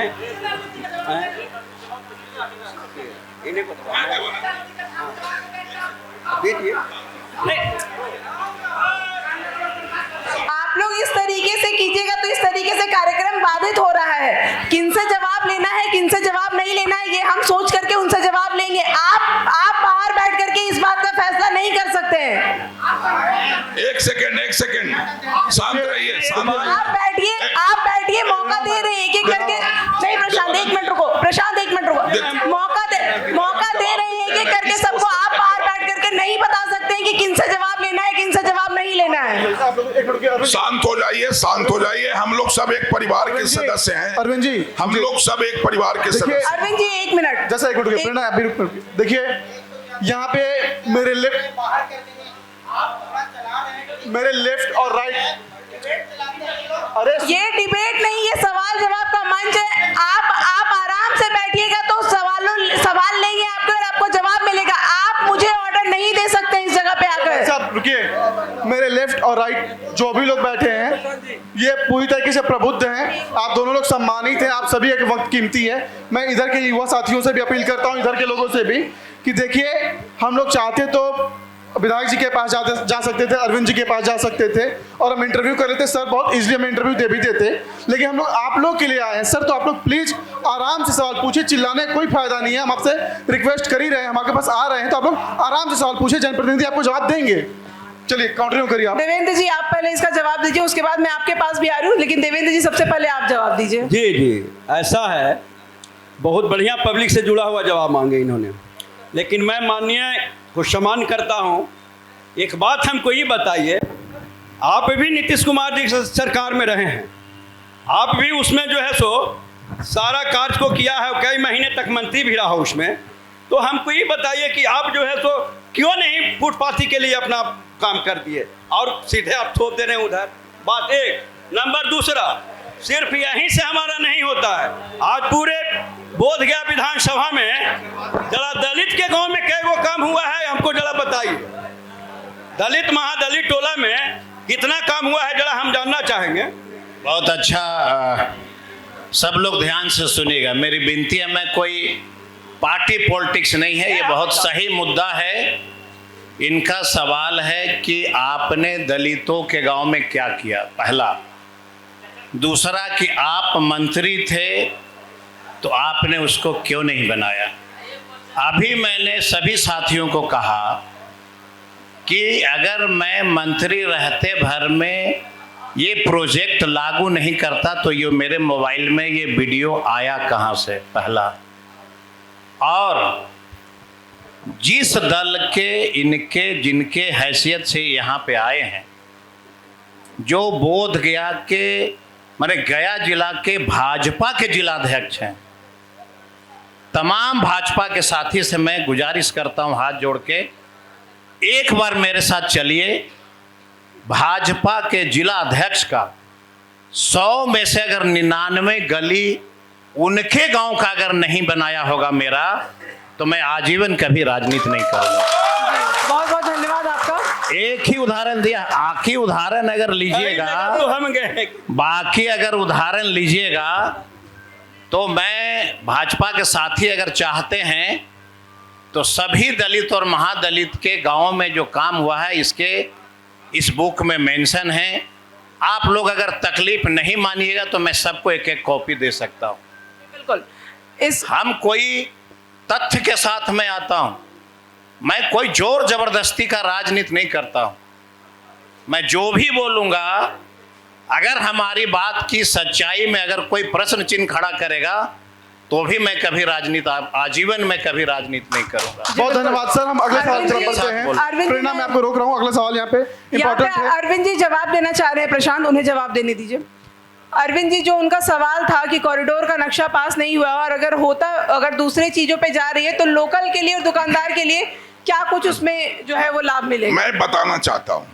इन्हें को आप लोग इस तरीके से कीजिएगा तो इस तरीके से कार्यक्रम बाधित हो रहा है। किनसे जवाब लेना है, किनसे जवाब नहीं लेना है, ये हम सोच करके उनसे जवाब लेंगे। आप बाहर बैठ करके इस बात का फैसला नहीं कर सकते हैं। एक सेकंड शांत रहिए, आप बैठिए, मौका दे रहे हैं एक करके। नहीं प्रशांत, एक मिनट रुको। मौका दे रहे हैं एक करके सबको। आप बाहर बैठ करके नहीं बता सकते हैं कि किनसे जवाब लेना है, किनसे जवाब नहीं लेना है। शांत हो जाइए। हम लोग सब एक परिवार के सदस्य हैं। अरविंद जी, हम लोग सब एक परिवार के सदस्य। अरविंद जी एक मिनट, जैसा एक मिनट प्रेरणा, अभी देखिए यहाँ पे मेरे लेफ्ट और राइट, अरे ये डिबेट नहीं, ये सवाल जवाब का मंच है। आप आराम से बैठिएगा तो सवाल लेंगे आपके और आपको जवाब मिलेगा। आप मुझे ऑर्डर नहीं दे सकते इस जगह पे आकर। साहब रुकिए, मेरे लेफ्ट और राइट जो भी लोग बैठे हैं ये पूरी तरीके से प्रबुद्ध हैं। आप दोनों लोग सम्मानित हैं, आप सभी एक वक्त कीमती है। मैं इधर के युवा साथियों से भी अपील करता हूं, इधर के लोगों से भी, कि देखिए हम लोग चाहते तो विधायक जी के पास जा सकते थे, अरविंद जी के पास जा सकते थे और हम इंटरव्यू कर लेते। सर बहुत इजीली हमें इंटरव्यू दे भी देते, लेकिन हम लोग आप लोग के लिए आए हैं सर। तो आप लोग प्लीज आराम से सवाल पूछिए, चिल्लाने कोई फायदा नहीं है। हम आपसे रिक्वेस्ट कर ही रहे हैं, हम आपके पास आ रहे हैं, तो आप लोग आराम से सवाल पूछिए, जनप्रतिनिधि आपको जवाब देंगे। चलिए कंटिन्यू करिए आप। देवेंद्र जी आप पहले इसका जवाब दीजिए, उसके बाद मैं आपके पास भी आ रही हूँ, लेकिन देवेंद्र जी सबसे पहले आप जवाब दीजिए। जी ऐसा है, बहुत बढ़िया पब्लिक से जुड़ा हुआ जवाब मांगे इन्होंने, लेकिन मैं माननीय को सम्मान करता हूँ। एक बात हमको ये बताइए, आप भी नीतीश कुमार जी सरकार में रहे हैं, आप भी उसमें जो है सो सारा कार्य को किया है, कई महीने तक मंत्री भी रहा उसमें। तो हमको ये बताइए कि आप जो है सो क्यों नहीं फुटपाथी के लिए अपना काम कर दिए और सीधे आप थोप दे रहे हैं उधर। बात एक। नंबर दूसरा, सिर्फ यहीं से हमारा नहीं होता है, आज पूरे बोधगया विधानसभा में जरा दलित के गांव में कई वो काम हुआ है, हमको जरा बताइए। दलित महादलित टोला में कितना काम हुआ है, जरा हम जानना चाहेंगे। बहुत अच्छा, सब लोग ध्यान से सुनिएगा, मेरी विनती है। मैं कोई पार्टी पॉलिटिक्स नहीं है, ये बहुत सही मुद्दा है। इनका सवाल है कि आपने दलितों के गांव में क्या किया, पहला। दूसरा कि आप मंत्री थे तो आपने उसको क्यों नहीं बनाया। अभी मैंने सभी साथियों को कहा कि अगर मैं मंत्री रहते भर में ये प्रोजेक्ट लागू नहीं करता तो ये मेरे मोबाइल में ये वीडियो आया कहाँ से, पहला। और जिस दल के इनके जिनके हैसियत से यहाँ पे आए हैं, जो बोध गया के माने गया जिला के भाजपा के जिलाध्यक्ष हैं, तमाम भाजपा के साथी से मैं गुजारिश करता हूँ हाथ जोड़ के, एक बार मेरे साथ चलिए। भाजपा के जिला अध्यक्ष का 100 में से अगर 99 गली उनके गांव का अगर नहीं बनाया होगा मेरा, तो मैं आजीवन कभी राजनीति नहीं करूंगा। बहुत बहुत धन्यवाद आपका। एक ही उदाहरण दिया, बाकी उदाहरण अगर लीजिएगा तो हम गए, बाकी अगर उदाहरण लीजिएगा तो मैं भाजपा के साथी अगर चाहते हैं तो सभी दलित और महादलित के गांवों में जो काम हुआ है इस बुक में मेंशन है। आप लोग अगर तकलीफ नहीं मानिएगा तो मैं सबको एक एक कॉपी दे सकता हूं। बिल्कुल, हम कोई तथ्य के साथ में आता हूं, मैं कोई जोर जबरदस्ती का राजनीति नहीं करता हूं। मैं जो भी बोलूंगा, अगर हमारी बात की सच्चाई में अगर कोई प्रश्न चिन्ह खड़ा करेगा तो भी मैं कभी राजनीति, आजीवन में कभी राजनीति नहीं करूंगा। बहुत धन्यवाद सर। हम अगले सवाल की तरफ बढ़ते हैं। प्रेरणा, मैं आपको रोक रहा हूँ, अगला सवाल यहाँ पे इम्पोर्टेंट है। अरविंद जी जवाब देना चाह रहे हैं, प्रशांत उन्हें जवाब देने दीजिए। अरविंद जी, जो उनका सवाल था कि कॉरिडोर का नक्शा पास नहीं हुआ और अगर दूसरे चीजों पे जा रही है तो लोकल के लिए और दुकानदार के लिए क्या कुछ उसमें जो है वो लाभ मिलेगा? मैं बताना चाहता हूँ,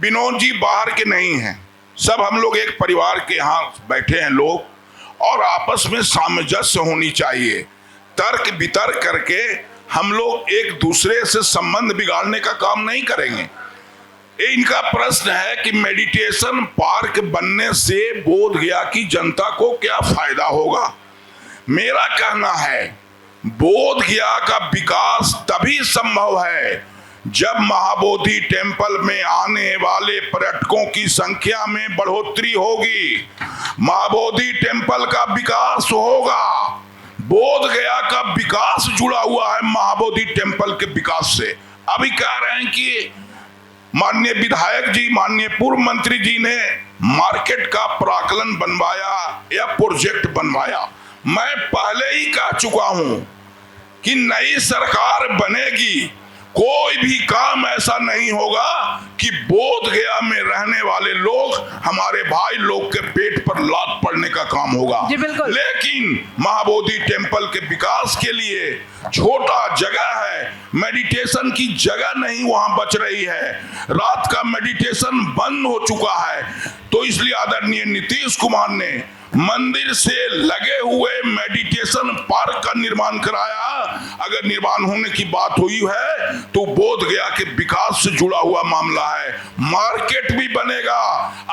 विनोद जी बाहर के नहीं हैं, सब हम लोग एक परिवार के यहाँ बैठे हैं लोग, और आपस में सामंजस्य होनी चाहिए। तर्क वितर्क करके हम लोग एक दूसरे से संबंध बिगाड़ने का काम नहीं करेंगे। इनका प्रश्न है कि मेडिटेशन पार्क बनने से बोध गया कि जनता को क्या फायदा होगा। मेरा कहना है बोध गया का विकास तभी संभव है जब महाबोधि टेम्पल में आने वाले पर्यटकों की संख्या में बढ़ोतरी होगी, महाबोधि टेम्पल का विकास होगा। बोध गया का विकास जुड़ा हुआ है महाबोधि टेम्पल के विकास से। अभी कह रहे हैं कि माननीय विधायक जी, माननीय पूर्व मंत्री जी ने मार्केट का प्राकलन बनवाया या प्रोजेक्ट बनवाया। मैं पहले ही कह चुका हूं कि नई सरकार बनेगी, कोई भी काम ऐसा नहीं होगा कि बोध गया में रहने वाले लोग, हमारे भाई लोग के पेट पर लात पड़ने का काम होगा। जी बिल्कुल। लेकिन महाबोधि टेम्पल के विकास के लिए छोटा जगह है, मेडिटेशन की जगह नहीं वहां बच रही है, रात का मेडिटेशन बंद हो चुका है। तो इसलिए आदरणीय नीतीश कुमार ने मंदिर से लगे हुए मेडिटेशन पार्क का निर्माण कराया। अगर निर्माण होने की बात हुई है तो बोध गया के विकास से जुड़ा हुआ मामला है। मार्केट भी बनेगा,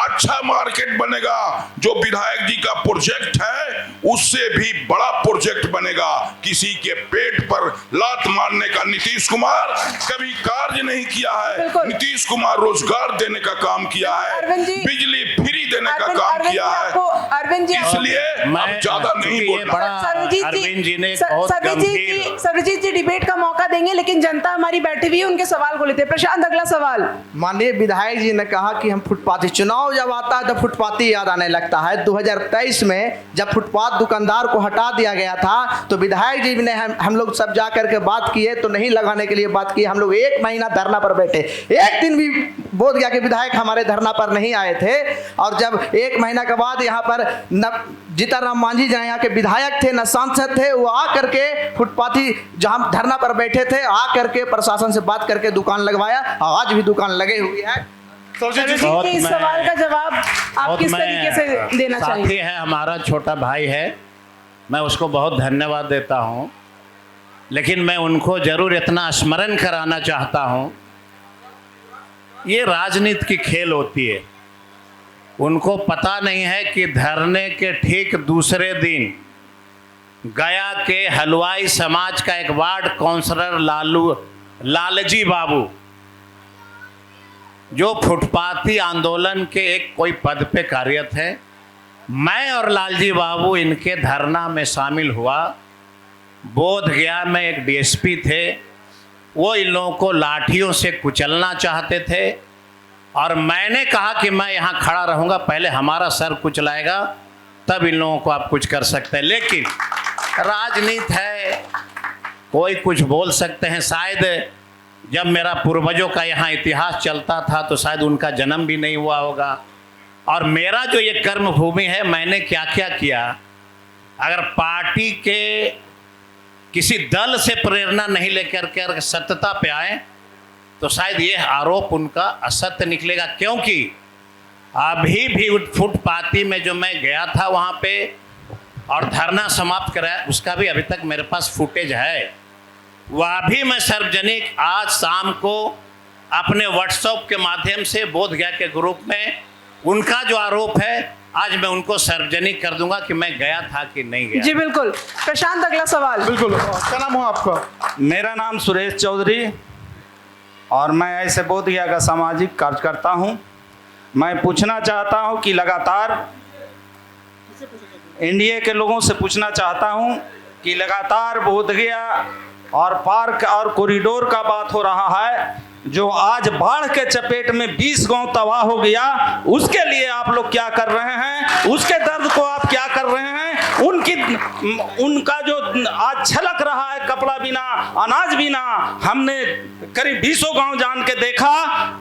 अच्छा मार्केट बनेगा। जो विधायक जी का प्रोजेक्ट है उससे भी बड़ा प्रोजेक्ट बनेगा। किसी के पेट पर लात मारने का नीतीश कुमार कभी कार्य नहीं किया है। नीतीश कुमार रोजगार देने का काम किया है, बिजली फ्री देने का काम किया है। इसलिए मैं ज्यादा नहीं बोलूंगा। अरविंद जी ने बहुत गंभीर सरजीत जी डिबेट का मौका देंगे, लेकिन जनता हमारी बैठी हुई है, उनके सवाल को लेते हैं। प्रशांत, अगला सवाल। माननीय विधायक जी ने कहा कि हम फुटपाथी, चुनाव जब आता है तो फुटपाथी याद आने लगता है। 2023 में जब फुटपाथ दुकानदार को हटा दिया गया था तो विधायक जी ने हम लोग सब जा करके बात किए, तो नहीं लगाने के लिए बात की। हम लोग 1 महीना धरना पर बैठे, एक दिन भी बोध गया के विधायक हमारे धरना पर नहीं आए थे। और जब 1 महीना के बाद यहाँ पर जीताराम मांझी जहाँ यहाँ के विधायक थे, न सांसद थे, वो आ करके फुटपाथी जहाँ धरना पर बैठे थे, आ करके प्रशासन से बात करके दुकान लगवाया। आज भी दुकान लगे हुई है। इस सवाल का जवाब आप किस तरीके से देना चाहिए? साथी है, हमारा छोटा भाई है, मैं उसको बहुत धन्यवाद देता हूं, लेकिन मैं उनको जरूर इतना स्मरण कराना चाहता हूं, ये राजनीति की खेल होती है। उनको पता नहीं है कि धरने के ठीक दूसरे दिन गया के हलवाई समाज का एक वार्ड काउंसलर लालजी बाबू, जो फुटपाथी आंदोलन के एक कोई पद पे कार्यरत है, मैं और लालजी बाबू इनके धरना में शामिल हुआ। बोध गया में एक डीएसपी थे, वो इन लोगों को लाठियों से कुचलना चाहते थे और मैंने कहा कि मैं यहाँ खड़ा रहूँगा, पहले हमारा सर कुचलाएगा तब इन लोगों को आप कुछ कर सकते हैं। लेकिन राजनीति है, कोई कुछ बोल सकते हैं। शायद जब मेरा पूर्वजों का यहाँ इतिहास चलता था तो शायद उनका जन्म भी नहीं हुआ होगा। और मेरा जो ये कर्म भूमि है, मैंने क्या क्या किया, अगर पार्टी के किसी दल से प्रेरणा नहीं लेकर के सत्यता पे आए तो शायद ये आरोप उनका असत्य निकलेगा। क्योंकि अभी भी फुटपाथी में जो मैं गया था वहाँ पे और धरना समाप्त कराया, उसका भी अभी तक मेरे पास फुटेज है। वह भी मैं सार्वजनिक आज शाम को अपने व्हाट्सएप के माध्यम से बोध गया के ग्रुप में उनका जो आरोप है, आज मैं उनको सार्वजनिक कर दूंगा कि मैं गया था कि नहीं गया। जी बिल्कुल। प्रशांत, अगला सवाल। बिल्कुल, क्या नाम हो आपका? मेरा नाम सुरेश चौधरी और मैं ऐसे बोध गया का सामाजिक कार्यकर्ता हूं। मैं पूछना चाहता हूं कि लगातार एनडीए के लोगों से पूछना चाहता हूं कि लगातार बोध गया और पार्क और कॉरिडोर का बात हो रहा है, जो आज बाढ़ के चपेट में 20 गांव तबाह हो गया, उसके लिए आप लोग क्या कर रहे हैं? उसके दर्द को आप क्या कर रहे हैं? उन उनका जो आज छलक रहा है कपड़ा बिना अनाज बिना, हमने करीब 20 गांव जान के देखा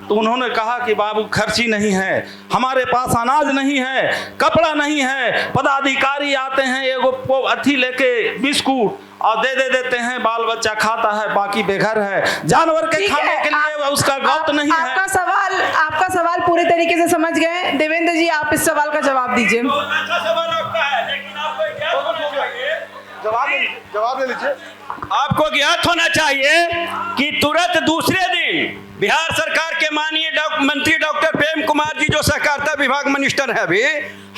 तो उन्होंने कहा कि बाबू खर्ची नहीं है, हमारे पास अनाज नहीं है, कपड़ा नहीं है। पदाधिकारी आते हैं एगो अथी लेके बिस्कुट और दे देते हैं, बाल बच्चा खाता है, बाकी बेघर है। जानवर के खाने के लिए उसका गौत नहीं है। आपका सवाल पूरे तरीके से समझ गए। देवेंद्र जी, आप इस सवाल का जवाब दीजिए। जवाब दे लीजिए। आपको ज्ञात होना चाहिए कि तुरंत दूसरे दिन बिहार सरकार के माननीय मंत्री डॉक्टर प्रेम कुमार जी जो सहकारिता विभाग मिनिस्टर है, अभी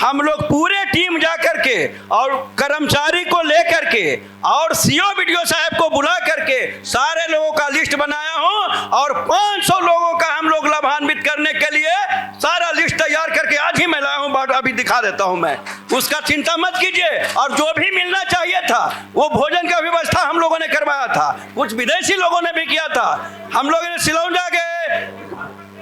हम लोग पूरे टीम जाकर के और कर्मचारी को लेकर के और सीओ वीडियो साहब को बुला करके सारे लोगों का लिस्ट बनाया हूं और 500 लोगों का हम लोग लाभान्वित करने के लिए सारा लिस्ट तैयार करके आज ही मैं लाया हूं, अभी दिखा देता हूं मैं। उसका चिंता मत कीजिए। और जो भी मिलना चाहिए था वो भोजन का व्यवस्था हम लोगों ने करवाया था, कुछ विदेशी लोगों ने भी किया था। हम लोगों ने सिलौंजा गए,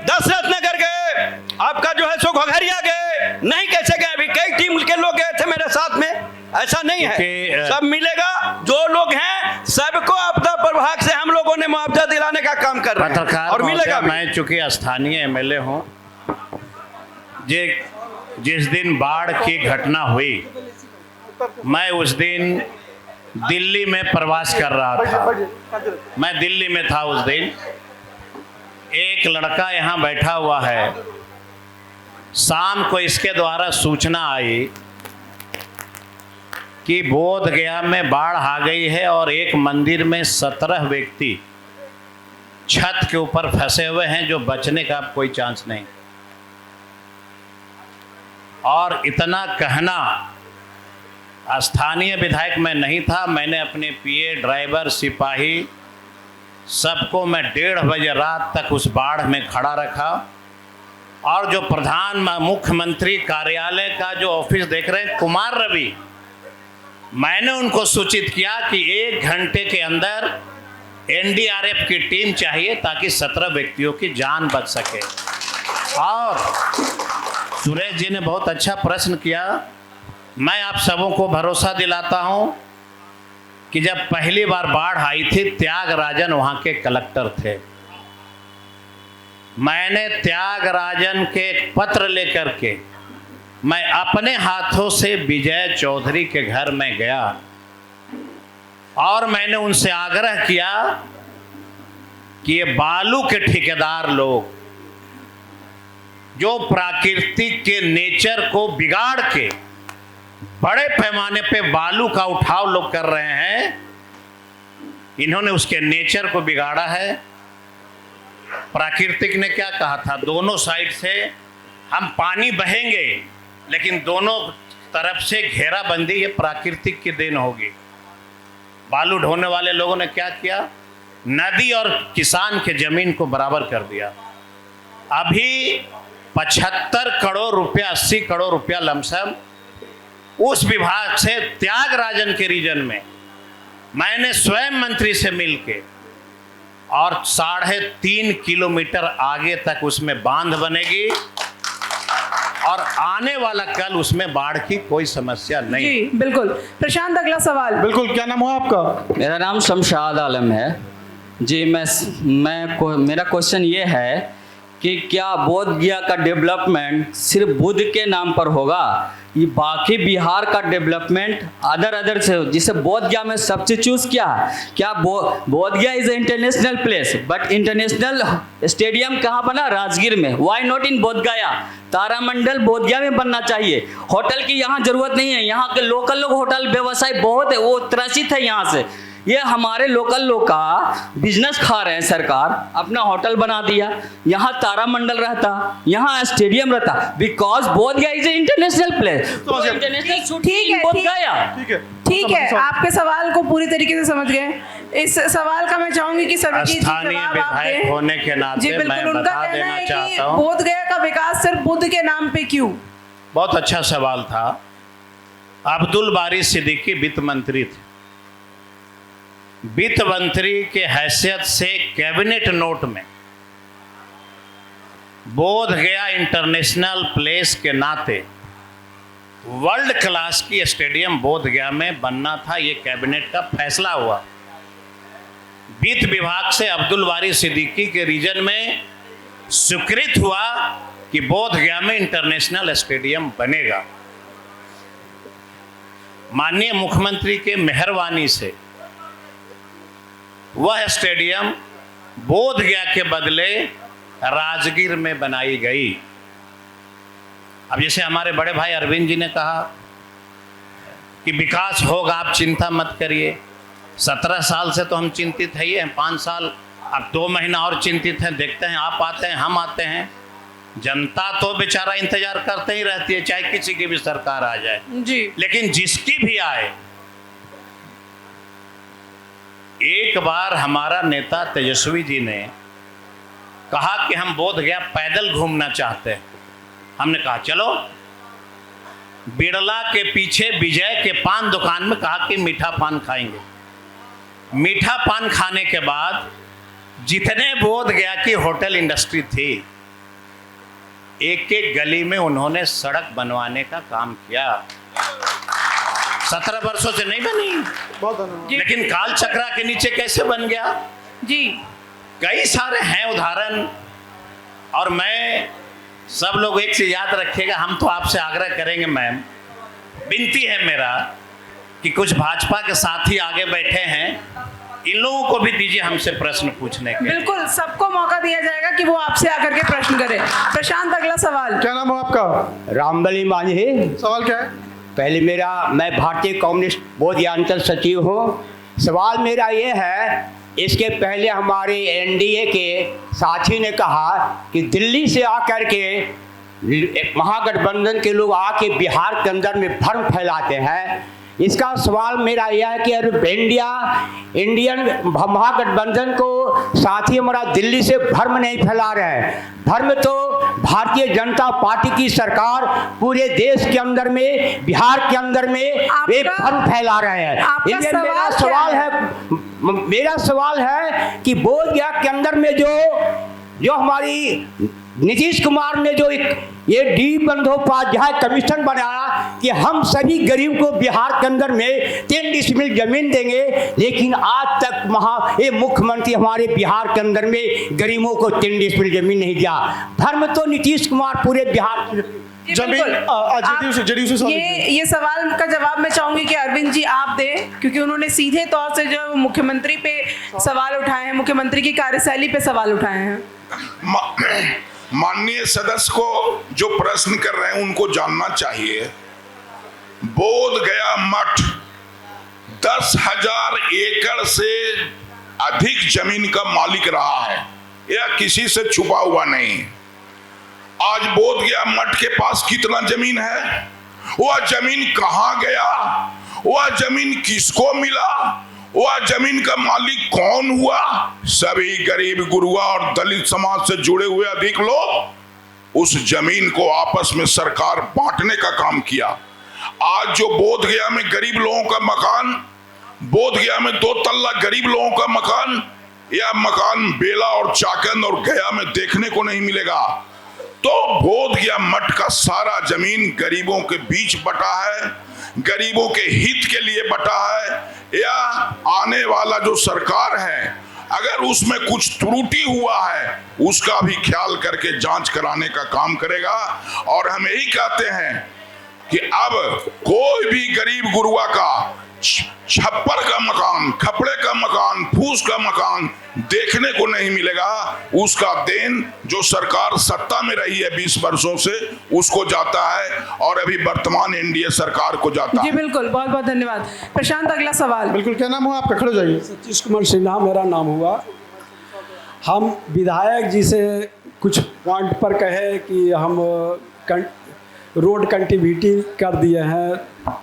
दशरथ नगर गए, आपका जो है सो घोघरिया गए, नहीं कैसे गए, अभी कई टीम के लोग गए थे मेरे साथ में। ऐसा नहीं है, सब मिलेगा। जो लोग हैं सबको आपदा प्रभाग से हम लोगों ने मुआवजा दिलाने का काम कर रहे हैं और मिलेगा। मैं चूंकि स्थानीय एमएलए हूं, जिस दिन बाढ़ की घटना हुई मैं उस दिन दिल्ली में प्रवास कर रहा था। मैं दिल्ली में था उस दिन। एक लड़का यहाँ बैठा हुआ है, शाम को इसके द्वारा सूचना आई कि बोध गया में बाढ़ आ गई है और एक मंदिर में 17 व्यक्ति छत के ऊपर फंसे हुए हैं जो बचने का कोई चांस नहीं। और इतना कहना, स्थानीय विधायक मैं नहीं था, मैंने अपने पीए, ड्राइवर, सिपाही सबको मैं 1:30 बजे रात तक उस बाढ़ में खड़ा रखा। और जो मुख्यमंत्री कार्यालय का जो ऑफिस देख रहे हैं कुमार रवि, मैंने उनको सूचित किया कि 1 घंटे के अंदर एनडीआरएफ की टीम चाहिए ताकि 17 व्यक्तियों की जान बच सके। और सुरेश जी ने बहुत अच्छा प्रश्न किया। मैं आप सबों को भरोसा दिलाता हूं कि जब पहली बार बाढ़ आई थी, त्यागराजन वहां के कलेक्टर थे। मैंने त्यागराजन के एक पत्र लेकर के मैं अपने हाथों से विजय चौधरी के घर में गया और मैंने उनसे आग्रह किया कि ये बालू के ठेकेदार लोग जो प्राकृतिक के नेचर को बिगाड़ के बड़े पैमाने पे बालू का उठाव लोग कर रहे हैं, इन्होंने उसके नेचर को बिगाड़ा है। प्राकृतिक ने क्या कहा था, दोनों साइड से हम पानी बहेंगे लेकिन दोनों तरफ से घेराबंदी ये प्राकृतिक की देन होगी। बालू ढोने वाले लोगों ने क्या किया, नदी और किसान के जमीन को बराबर कर दिया। अभी 75 करोड़ रुपया, 80 करोड़ रुपया लमसम उस विभाग से त्यागराजन के रीजन में मैंने स्वयं मंत्री से मिलके और 3.5 किलोमीटर आगे तक उसमें बांध बनेगी और आने वाला कल उसमें बाढ़ की कोई समस्या नहीं। जी बिल्कुल। प्रशांत, अगला सवाल। बिल्कुल, क्या नाम हुआ आपका? मेरा नाम शमशाद आलम है जी। मेरा क्वेश्चन ये है कि क्या बोध गया का डेवलपमेंट सिर्फ बुद्ध के नाम पर होगा, ये बाकी बिहार का डेवलपमेंट अदर से, जिसे बोध गया में सब्स्टिट्यूट क्या बोध गया is international place but international stadium कहाँ बना? राजगीर में। व्हाई नॉट इन बोध गया? तारामंडल बोध गया में बनना चाहिए। होटल की यहाँ जरूरत नहीं है, यहाँ के लोकल लोग होटल व्यवसाय बहुत है, वो त्रसित है यहाँ से। ये हमारे लोकल लोग का बिजनेस खा रहे हैं। सरकार अपना होटल बना दिया, यहाँ तारामंडल रहता, यहाँ स्टेडियम रहता, बिकॉज बोध गया इज इंटरनेशनल प्लेस। ठीक है, आपके सवाल को पूरी तरीके से समझ गए। इस सवाल का मैं चाहूंगी कि सभी स्थानीय विधायक होने के नाते मैं बता देना चाहता हूं, बोध गया का विकास सिर्फ बुद्ध के नाम पे क्यों? बहुत अच्छा सवाल था। अब्दुल बारी सिद्दीकी वित्त मंत्री थे। वित्त मंत्री के हैसियत से कैबिनेट नोट में बोध गया इंटरनेशनल प्लेस के नाते वर्ल्ड क्लास की स्टेडियम बोध गया में बनना था। ये कैबिनेट का फैसला हुआ। वित्त विभाग से अब्दुल वारी सिद्दीकी के रीजन में स्वीकृत हुआ कि बोध गया में इंटरनेशनल स्टेडियम बनेगा। माननीय मुख्यमंत्री के मेहरबानी से वह स्टेडियम बोध गया के बदले राजगीर में बनाई गई। अब जैसे हमारे बड़े भाई अरविंद जी ने कहा कि विकास होगा, आप चिंता मत करिए। 17 साल से तो हम चिंतित है, ये 5 साल अब 2 महीना और चिंतित हैं। देखते हैं आप आते हैं, हम आते हैं। जनता तो बेचारा इंतजार करते ही रहती है, चाहे किसी की भी सरकार आ जाए जी। लेकिन जिसकी भी आए, एक बार हमारा नेता तेजस्वी जी ने कहा कि हम बोध गया पैदल घूमना चाहते हैं। हमने कहा चलो। बिड़ला के पीछे विजय के पान दुकान में कहा कि मीठा पान खाएंगे। मीठा पान खाने के बाद जितने बोध गया की होटल इंडस्ट्री थी, एक एक गली में उन्होंने सड़क बनवाने का काम किया। 17 वर्षों से नहीं बनी, लेकिन काल चक्रा के नीचे कैसे बन गया जी। कई सारे हैं उदाहरण। और मैं, सब लोग एक से याद रखिएगा, हम तो आपसे आग्रह करेंगे मैम, विनती है मेरा कि कुछ भाजपा के साथी आगे बैठे हैं, इन लोगों को भी दीजिए हमसे प्रश्न पूछने के। बिल्कुल, सबको मौका दिया जाएगा कि वो आपसे आकर के प्रश्न करें। प्रशांत, अगला सवाल। क्या नाम है आपका? रामबली मांझी। सवाल क्या है? पहले मैं भारतीय कम्युनिस्ट बोध गया अंचल सचिव हूँ। सवाल मेरा ये है, इसके पहले हमारे एनडीए के साथी ने कहा कि दिल्ली से आकर के महागठबंधन के लोग आके बिहार के अंदर में भ्रम फैलाते हैं। इसका सवाल मेरा यह है कि इंडियन महागठबंधन को साथी हमारा दिल्ली से भ्रम नहीं फैला रहे हैं। भ्रम तो भारतीय जनता पार्टी की सरकार पूरे देश के अंदर में, बिहार के अंदर में वे भ्रम फैला रहे हैं। मेरा सवाल है कि बोध गया के अंदर में जो हमारी नीतीश कुमार ने जो ये डी बंदोपाध्याय कमीशन बनाया कि हम सभी गरीब को बिहार के अंदर में 3 डिसमिल जमीन देंगे, लेकिन आज तक ये मुख्यमंत्री हमारे बिहार के अंदर में गरीबों को 3 डिसमिल जमीन नहीं दिया। धर्म तो नीतीश कुमार पूरे बिहार ये सवाल का जवाब मैं चाहूंगी कि अरविंद जी आप दें, क्योंकि उन्होंने सीधे तौर से जो मुख्यमंत्री पे सवाल उठाए हैं, मुख्यमंत्री की कार्यशैली पे सवाल उठाए हैं। माननीय सदस्य को जो प्रश्न कर रहे हैं उनको जानना चाहिए, बोध गया मठ 10,000 एकड़ से अधिक जमीन का मालिक रहा है, यह किसी से छुपा हुआ नहीं। आज बोध गया मठ के पास कितना जमीन है, वह जमीन कहां गया, वह जमीन किसको मिला, वह जमीन का मालिक कौन हुआ, सभी गरीब गुरुआ और दलित समाज से जुड़े हुए अधिक लोग उस जमीन को आपस में सरकार बांटने का काम किया। आज जो बोध गया में गरीब लोगों का मकान, बोध गया में 2 तल्ला गरीब लोगों का मकान, यह मकान बेला और चाकंद और गया में देखने को नहीं मिलेगा। तो बोध गया मठ का सारा जमीन गरीबों के बीच बटा है, गरीबों के हित के लिए बटा है। या आने वाला जो सरकार है, अगर उसमें कुछ त्रुटि हुआ है उसका भी ख्याल करके जांच कराने का काम करेगा। और हम यही कहते हैं कि अब कोई भी गरीब गुरुआ का छप्पर का मकान, खपड़े का मकान, फूस का मकान देखने को नहीं मिलेगा। उसका देन जो सरकार सत्ता में रही है 20 वर्षों से उसको जाता है और अभी वर्तमान एनडीए सरकार को जाता है। जी बिल्कुल, बहुत बहुत धन्यवाद। प्रशांत, अगला सवाल। बिल्कुल, क्या नाम हुआ आपका? खड़े जाइए। सतीश कुमार सिन्हा मेरा नाम हुआ। हम विधायक जी से कुछ पॉइंट पर कहे कि हम रोड कनेक्टिविटी कर दिए हैं,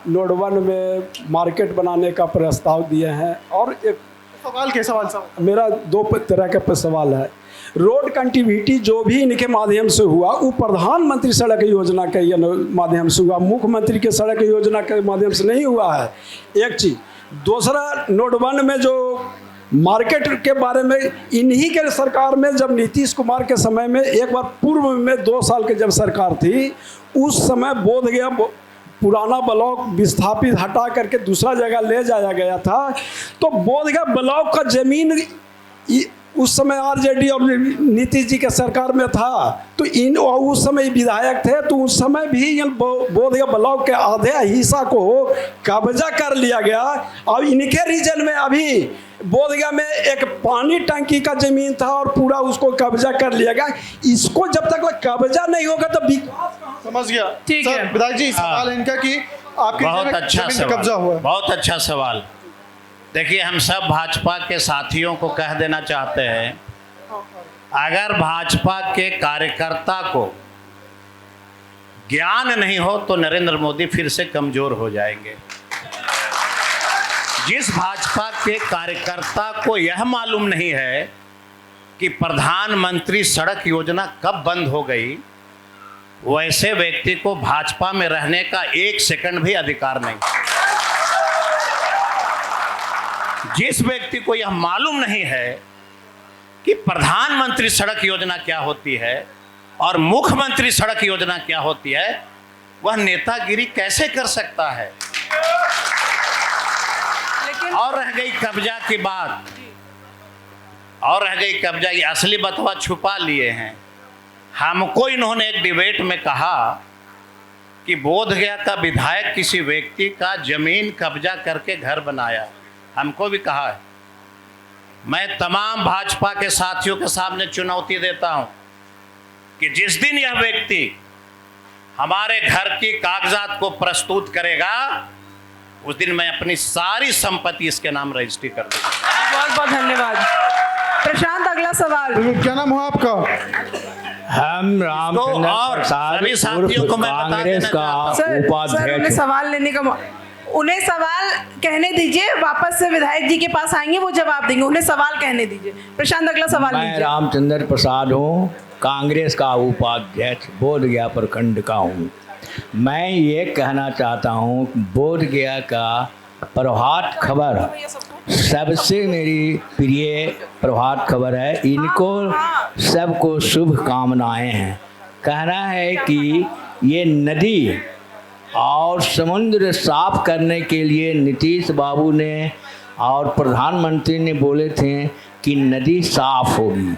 नोड 1 में मार्केट बनाने का प्रस्ताव दिए हैं। और एक सवाल मेरा 2 तरह का सवाल है। रोड कनेक्टिविटी जो भी इनके माध्यम से हुआ वो प्रधानमंत्री सड़क योजना के माध्यम से हुआ, मुख्यमंत्री के सड़क योजना के माध्यम से नहीं हुआ है, एक चीज़। दूसरा, नोड 1 में जो मार्केट के बारे में इन्हीं के सरकार में, जब नीतीश कुमार के समय में एक बार पूर्व में 2 साल के जब सरकार थी, उस समय बोध गया पुराना ब्लॉक विस्थापित हटा करके दूसरा जगह ले जाया गया था, तो बोधगया ब्लॉक का जमीन उस समय आरजेडी और नीतीश जी के सरकार में था, तो उस समय विधायक थे, तो उस समय भी बोधगया ब्लॉक के आधे हिस्सा को कब्जा कर लिया गया। और इनके रीजन में अभी बोधगया में एक पानी टंकी का जमीन था और पूरा उसको कब्जा कर लिया गया। इसको जब तक कब्जा नहीं होगा तो विकास समझ गया। ठीक है विधायक जी, सवाल है इनका कि आपके बहुत अच्छा कब्जा सवाल, हुआ है। बहुत अच्छा सवाल। देखिए, हम सब भाजपा के साथियों को कह देना चाहते हैं, अगर भाजपा के कार्यकर्ता को ज्ञान नहीं हो तो नरेंद्र मोदी फिर से कमजोर हो जाएंगे। जिस भाजपा के कार्यकर्ता को यह मालूम नहीं है कि प्रधानमंत्री सड़क योजना कब बंद हो गई, वैसे व्यक्ति को भाजपा में रहने का 1 सेकंड भी अधिकार नहीं। जिस व्यक्ति को यह मालूम नहीं है कि प्रधानमंत्री सड़क योजना क्या होती है और मुख्यमंत्री सड़क योजना क्या होती है, वह नेतागिरी कैसे कर सकता है। और रह गई कब्जा की बात, और रह गई कब्जा की असली बतवा छुपा लिए हैं। हमको इन्होंने एक डिबेट में कहा कि बोधगया का विधायक किसी व्यक्ति का जमीन कब्जा करके घर बनाया। हमको भी कहा है। मैं तमाम भाजपा के साथियों के सामने चुनौती देता हूं कि जिस दिन यह व्यक्ति हमारे घर की कागजात को प्रस्तुत करेगा, उस दिन मैं अपनी सारी संपत्ति इसके नाम रजिस्ट्री कर दूंगा। बहुत बहुत धन्यवाद। प्रशांत, अगला सवाल। क्या नाम हुआ आपका? हम रामचंद्र प्रसाद, सभी साथियों को मैं बता कांग्रेस देना का सर, उपाध्यक्ष। उन्हें सवाल लेने का उन्हें सवाल कहने दीजिए, वापस से विधायक जी के पास आएंगे, वो जवाब देंगे। उन्हें सवाल कहने दीजिए। प्रशांत, अगला सवाल मैं लीजिए। रामचंद्र प्रसाद हूँ, कांग्रेस का उपाध्यक्ष बोधगया प्रखंड का हूँ। मैं ये कहना चाहता हूँ, बोधगया का प्रभात खबर सबसे मेरी प्रिय प्रभात खबर है। इनको सबको शुभकामनाएं हैं। कहना है कि ये नदी और समुद्र साफ करने के लिए नीतीश बाबू ने और प्रधानमंत्री ने बोले थे कि नदी साफ होगी,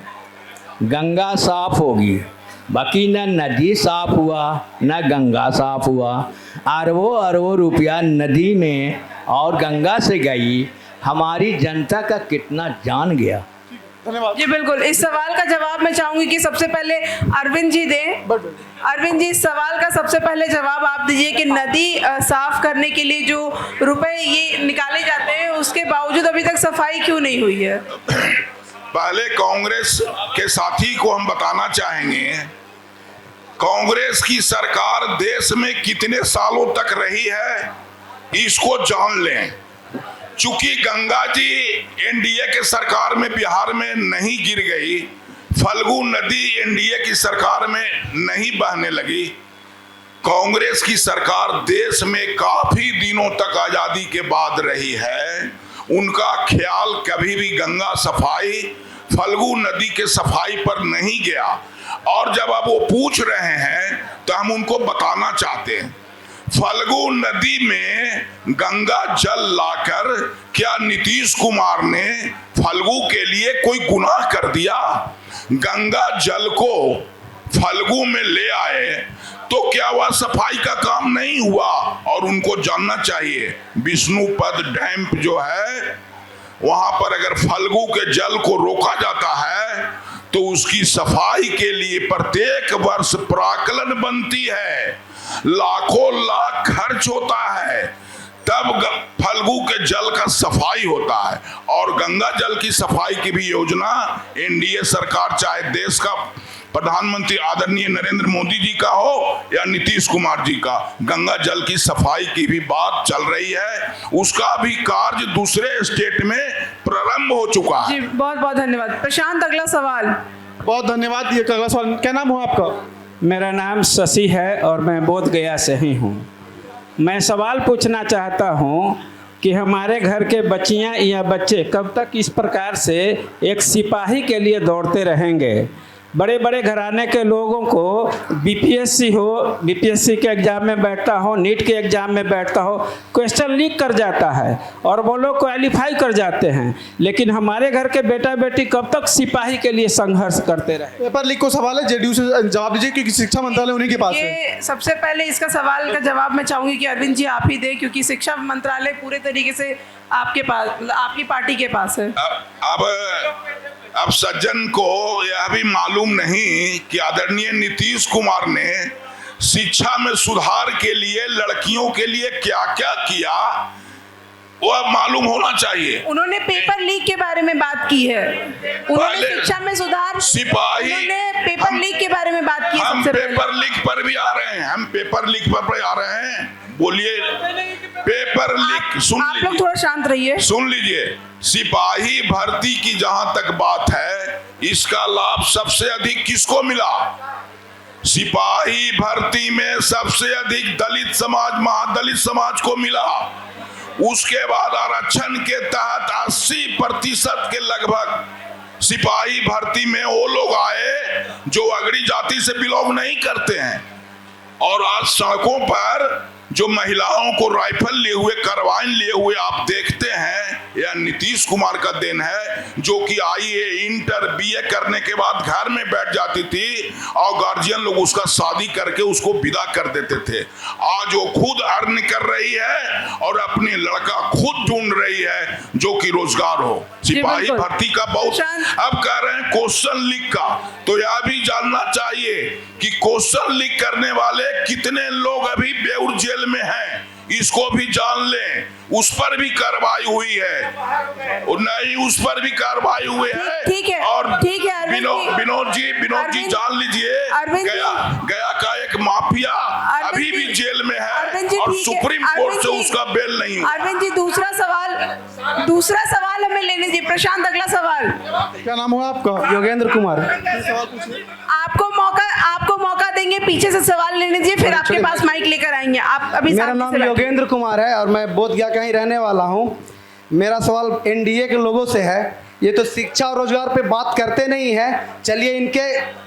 गंगा साफ होगी। बाकी न नदी साफ हुआ, न गंगा साफ हुआ। अरबों अरबों रुपया नदी में और गंगा से गई, हमारी जनता का कितना जान गया। जी बिल्कुल, इस सवाल का जवाब मैं चाहूंगी कि सबसे पहले अरविंद जी दें। अरविंद जी, इस सवाल का सबसे पहले जवाब आप दीजिए कि नदी साफ करने के लिए जो रुपए ये निकाले जाते हैं, उसके बावजूद अभी तक सफाई क्यों नहीं हुई है? पहले कांग्रेस के साथी को हम बताना चाहेंगे, कांग्रेस की सरकार देश में कितने सालों तक रही है इसको जान लें। चूंकि गंगा जी एनडीए के सरकार में बिहार में नहीं गिर गई, फल्गु नदी एनडीए की सरकार में नहीं बहने लगी, कांग्रेस की सरकार देश में काफी दिनों तक आजादी के बाद रही है। उनका ख्याल कभी भी गंगा सफाई, फल्गु नदी के सफाई पर नहीं गया। और जब आप वो पूछ रहे हैं तो हम उनको बताना चाहते हैं, फल्गु नदी में गंगा जल लाकर क्या नीतीश कुमार ने फल्गु के लिए कोई गुनाह कर दिया? गंगा जल को फल्गु में ले आए तो क्या वह सफाई का काम नहीं हुआ? और उनको जानना चाहिए, विष्णुपद डैम जो है वहां पर अगर फल्गु के जल को रोका जाता है तो उसकी सफाई के लिए प्रत्येक वर्ष प्राक्कलन बनती है, लाखों लाख खर्च होता है, तब फल्गु के जल का सफाई होता है। और गंगा जल की सफाई की भी योजना एनडीए सरकार, चाहे देश का प्रधानमंत्री आदरणीय नरेंद्र मोदी जी का हो या नीतीश कुमार जी का, गंगा जल की सफाई की भी बात चल रही है। उसका भी कार्य दूसरे स्टेट में प्रारंभ हो चुका है। जी बहुत बहुत धन्यवाद। प्रशांत, अगला सवाल। बहुत धन्यवाद। ये अगला सवाल, क्या नाम हो आपका? मेरा नाम शशि है और मैं बोधगया से ही हूँ। मैं सवाल पूछना चाहता हूँ कि हमारे घर के बच्चियाँ या बच्चे कब तक इस प्रकार से एक सिपाही के लिए दौड़ते रहेंगे? बड़े बड़े घराने के लोगों को बीपीएससी हो, बीपीएससी के एग्ज़ाम में बैठता हो, नीट के एग्ज़ाम में बैठता हो, क्वेश्चन लीक कर जाता है और वो लोग क्वालिफाई कर जाते हैं। लेकिन हमारे घर के बेटा बेटी कब तक सिपाही के लिए संघर्ष करते रहे? पेपर लीक को सवाल है, जेडीयू से जवाब दीजिए क्योंकि शिक्षा मंत्रालय उन्हीं के पास है। ये सबसे पहले इसका सवाल का जवाब मैं चाहूंगी कि अरविंद जी आप ही दें, क्योंकि शिक्षा मंत्रालय पूरे तरीके से आपके पास, आपकी पार्टी के पास है। अब सज्जन को यह भी मालूम नहीं कि आदरणीय नीतीश कुमार ने शिक्षा में सुधार के लिए लड़कियों के लिए क्या क्या किया वह मालूम होना चाहिए। उन्होंने पेपर लीक के बारे में बात की है, उन्होंने शिक्षा में सुधार, सिपाही, उन्होंने पेपर लीक के बारे में बात की है। हम पेपर लीक पर भी आ रहे हैं, हम पेपर लीक पर भी आ रहे हैं। बोलिए पेपर लीक, सुन लीजिए, आप लोग थोड़ा शांत रहिए। सुन लीजिए, सिपाही भर्ती की जहां तक बात है, इसका लाभ सबसे अधिक किसको मिला? सिपाही भर्ती में सबसे अधिक दलित समाज, महादलित समाज को मिला। उसके बाद आरक्षण के तहत 80% के लगभग सिपाही भर्ती में वो लोग आए जो अगड़ी जाति से बिलोंग नहीं करते हैं। और आज सड़कों पर जो महिलाओं को राइफल लिए हुए, कार्बाइन लिए हुए आप देखते हैं, यह नीतीश कुमार का देन है, जो कि आईए, इंटर, बीए करने के बाद घर में बैठ जाती थी और गार्जियन लोग उसका शादी करके उसको विदा कर देते थे। आज वो खुद अर्न कर रही है और अपने लड़का खुद ढूंढ रही है जो कि रोजगार हो। सिपाही भर्ती का बहुत, अब कह रहे हैं क्वेश्चन लीक का, तो यह भी जानना चाहिए कि क्वेश्चन लीक करने वाले कितने लोग अभी बेउर जेल में हैं, इसको भी जान लें। उस पर भी कार्रवाई हुई है, नहीं उस पर भी कार्रवाई हुई है। ठीक है, और ठीक है विनोद जी जान लीजिए, गया का एक माफिया अभी भी जेल में है और सुप्रीम कोर्ट से उसका बेल नहीं हुआ। अरविंद जी दूसरा सवाल हमें लेने दीजिए। प्रशांत अगला सवाल। क्या नाम हुआ आपका? योगेंद्र कुमार। आपको मौका देंगे पीछे से सवाल लेने दीजिए, फिर आपके पास माइक लेकर आएंगे। आप अभी मेरा नाम योगेंद्र कुमार है और मैं बोधगया का ही रहने वाला हूँ। मेरा सवाल एनडीए के लोगों से है। ये तो शिक्षा और रोजगार पे बात करते नहीं है, चलिए इनके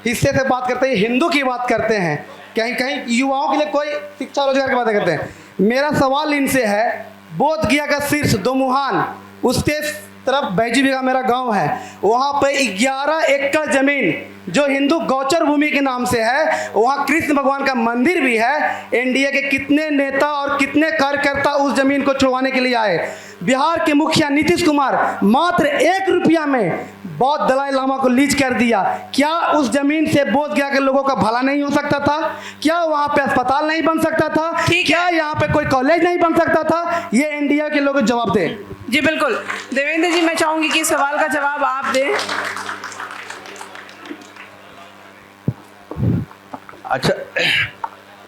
हिस्से से बात करते हैं, हिंदू की बात करते हैं। कहीं कहीं युवाओं के लिए कोई शिक्षा रोजगार की बातें करते हैं। मेरा सवाल इनसे है, बोधगया का शीर्ष दोमुहान, उसके तरफ बैजी का मेरा गांव है, वहाँ पे 11 एकड़ जमीन जो हिंदू गौचर भूमि के नाम से है, वहाँ कृष्ण भगवान का मंदिर भी है। एनडीए के कितने नेता और कितने कार्यकर्ता उस जमीन को छुड़वाने के लिए आए? बिहार के मुखिया नीतीश कुमार मात्र 1 रुपया में बौद्ध दलाई लामा को लीज कर दिया। क्या उस जमीन से बोधगया के लोगों का भला नहीं हो सकता था? क्या वहाँ पे अस्पताल नहीं बन सकता था? क्या यहाँ पे कोई कॉलेज नहीं बन सकता था? ये एनडीए के लोग जवाब दें। जी बिल्कुल, देवेंद्र जी मैं चाहूंगी कि सवाल का जवाब आप दें। अच्छा,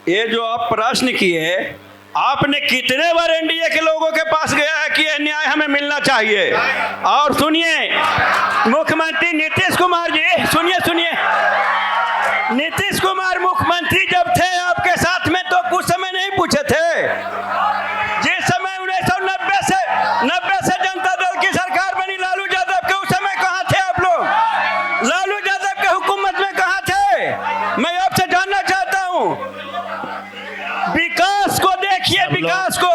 ये जो आप प्रश्न किए, आपने कितने बार एनडीए के लोगों के पास गया है कि यह न्याय हमें मिलना चाहिए? और सुनिए मुख्यमंत्री नीतीश कुमार जी, सुनिए नीतीश कुमार मुख्यमंत्री जब थे आपके साथ में तो कुछ समय नहीं पूछे थे। जिस समय 1990 से जनता दल की सरकार बनी लालू यादव के, उस समय कहाँ थे आप लोग? लालू यादव के हुकूमत में कहाँ थे? मैं आपसे जानना चाहता हूँ। विकास को देखिए, विकास को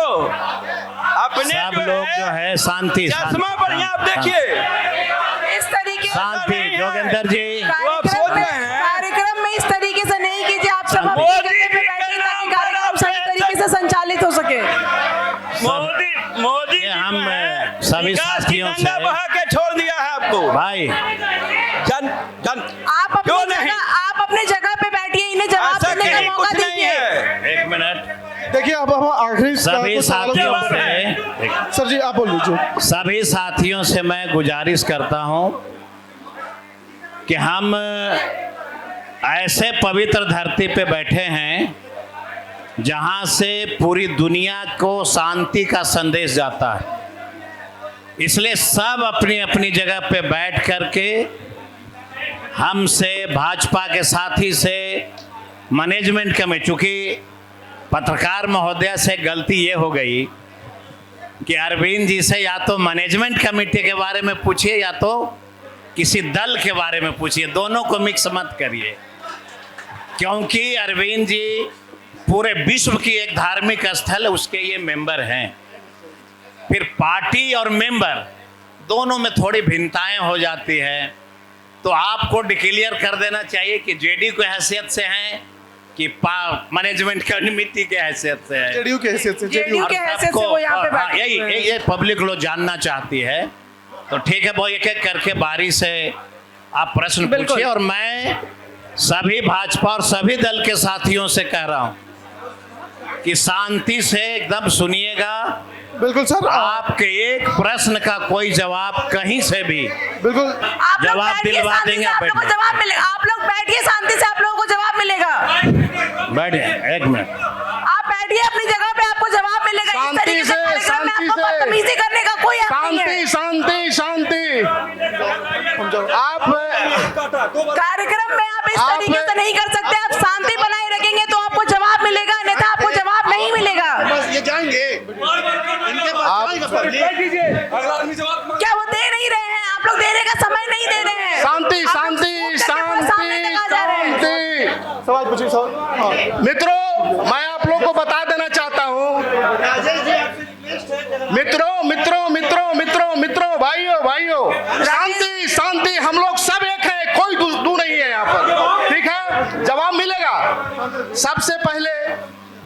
अपने सब लोग जो है शांति, चश्मा बढ़िया आप देखिए, इस तरीके शांति। जोगेंद्र जी कार्यक्रम में इस तरीके से नहीं कीजिए, आप सब कार्यक्रम सही तरीके से संचालित हो सके। मोदी हम सभी साथियों से बहा के छोड़ दिया है आपको भाई। आप अपने जगह पे बैठिए, इन्हें जवाब देने का मौका दीजिए। 1 मिनट। देखिए अब हम आखिरी सभी साथियों से, सर जी आप बोल लीजिए। सभी साथियों से मैं गुजारिश करता हूं कि हम ऐसे पवित्र धरती पे बैठे हैं जहां से पूरी दुनिया को शांति का संदेश जाता है। इसलिए सब अपनी अपनी जगह पे बैठ करके हमसे, भाजपा के साथी से, मैनेजमेंट कमेटी, चूँकि पत्रकार महोदय से गलती ये हो गई कि अरविंद जी से या तो मैनेजमेंट कमेटी के बारे में पूछिए या तो किसी दल के बारे में पूछिए, दोनों को मिक्स मत करिए, क्योंकि अरविंद जी पूरे विश्व की एक धार्मिक स्थल है, उसके ये मेंबर हैं। फिर पार्टी और मेंबर दोनों में थोड़ी भिन्नताएं हो जाती हैं, तो आपको डिक्लेयर कर देना चाहिए कि जेडीयू की हैसियत से हैं कि मैनेजमेंट कमेटी के हैसियत से है। जेडीयू के हैसियत से, जेडीयू के हैसियत से वो यहाँ पे बैठे यही हुए हैं। ये पब्लिक लोग जानना चाहती है, तो ठीक है, वो एक एक करके बारी से आप प्रश्न पूछिए। और मैं सभी भाजपा और सभी दल के साथियों से कह रहा हूं कि शांति से एकदम सुनिएगा। बिल्कुल सर, आपके एक प्रश्न का कोई जवाब कहीं से भी बिल्कुल आप लोग जवाब बैठिए, दिलवा शांति देंगे। से आप लोगों को जवाब मिलेगा। आप लोग बैठिए शांति से, आप लोगों को जवाब मिलेगा। बैठिए, एक मिनट, आप बैठिए अपनी जगह पे, आपको जवाब मिलेगा। इस शांति तरीके से से, कार्यक्रम में शांति आपको से। बदतमीजी करने का कोई हक नहीं है। शांति शांति। आप कार्यक्रम में आप इस तरीके से नहीं कर सकते। आप शांति बनाए रखेंगे तो आपको जवाब मिलेगा, अन्यथा आपको जवाब नहीं मिलेगा। ये जाएंगे क्या वो दे नहीं रहे हैं? आप लोग देने का समय नहीं दे रहे हैं। शांति आप लोग शांति सामने तक आ जा रहे हैं। शांति। सवाल पूछिए सवाल। मित्रों, मैं आप लोग को बता देना चाहता हूँ, मित्रों, भाइयों, शांति शांति। हम लोग सब एक है, कोई दू नहीं है यहाँ पर, ठीक है? जवाब मिलेगा। सबसे पहले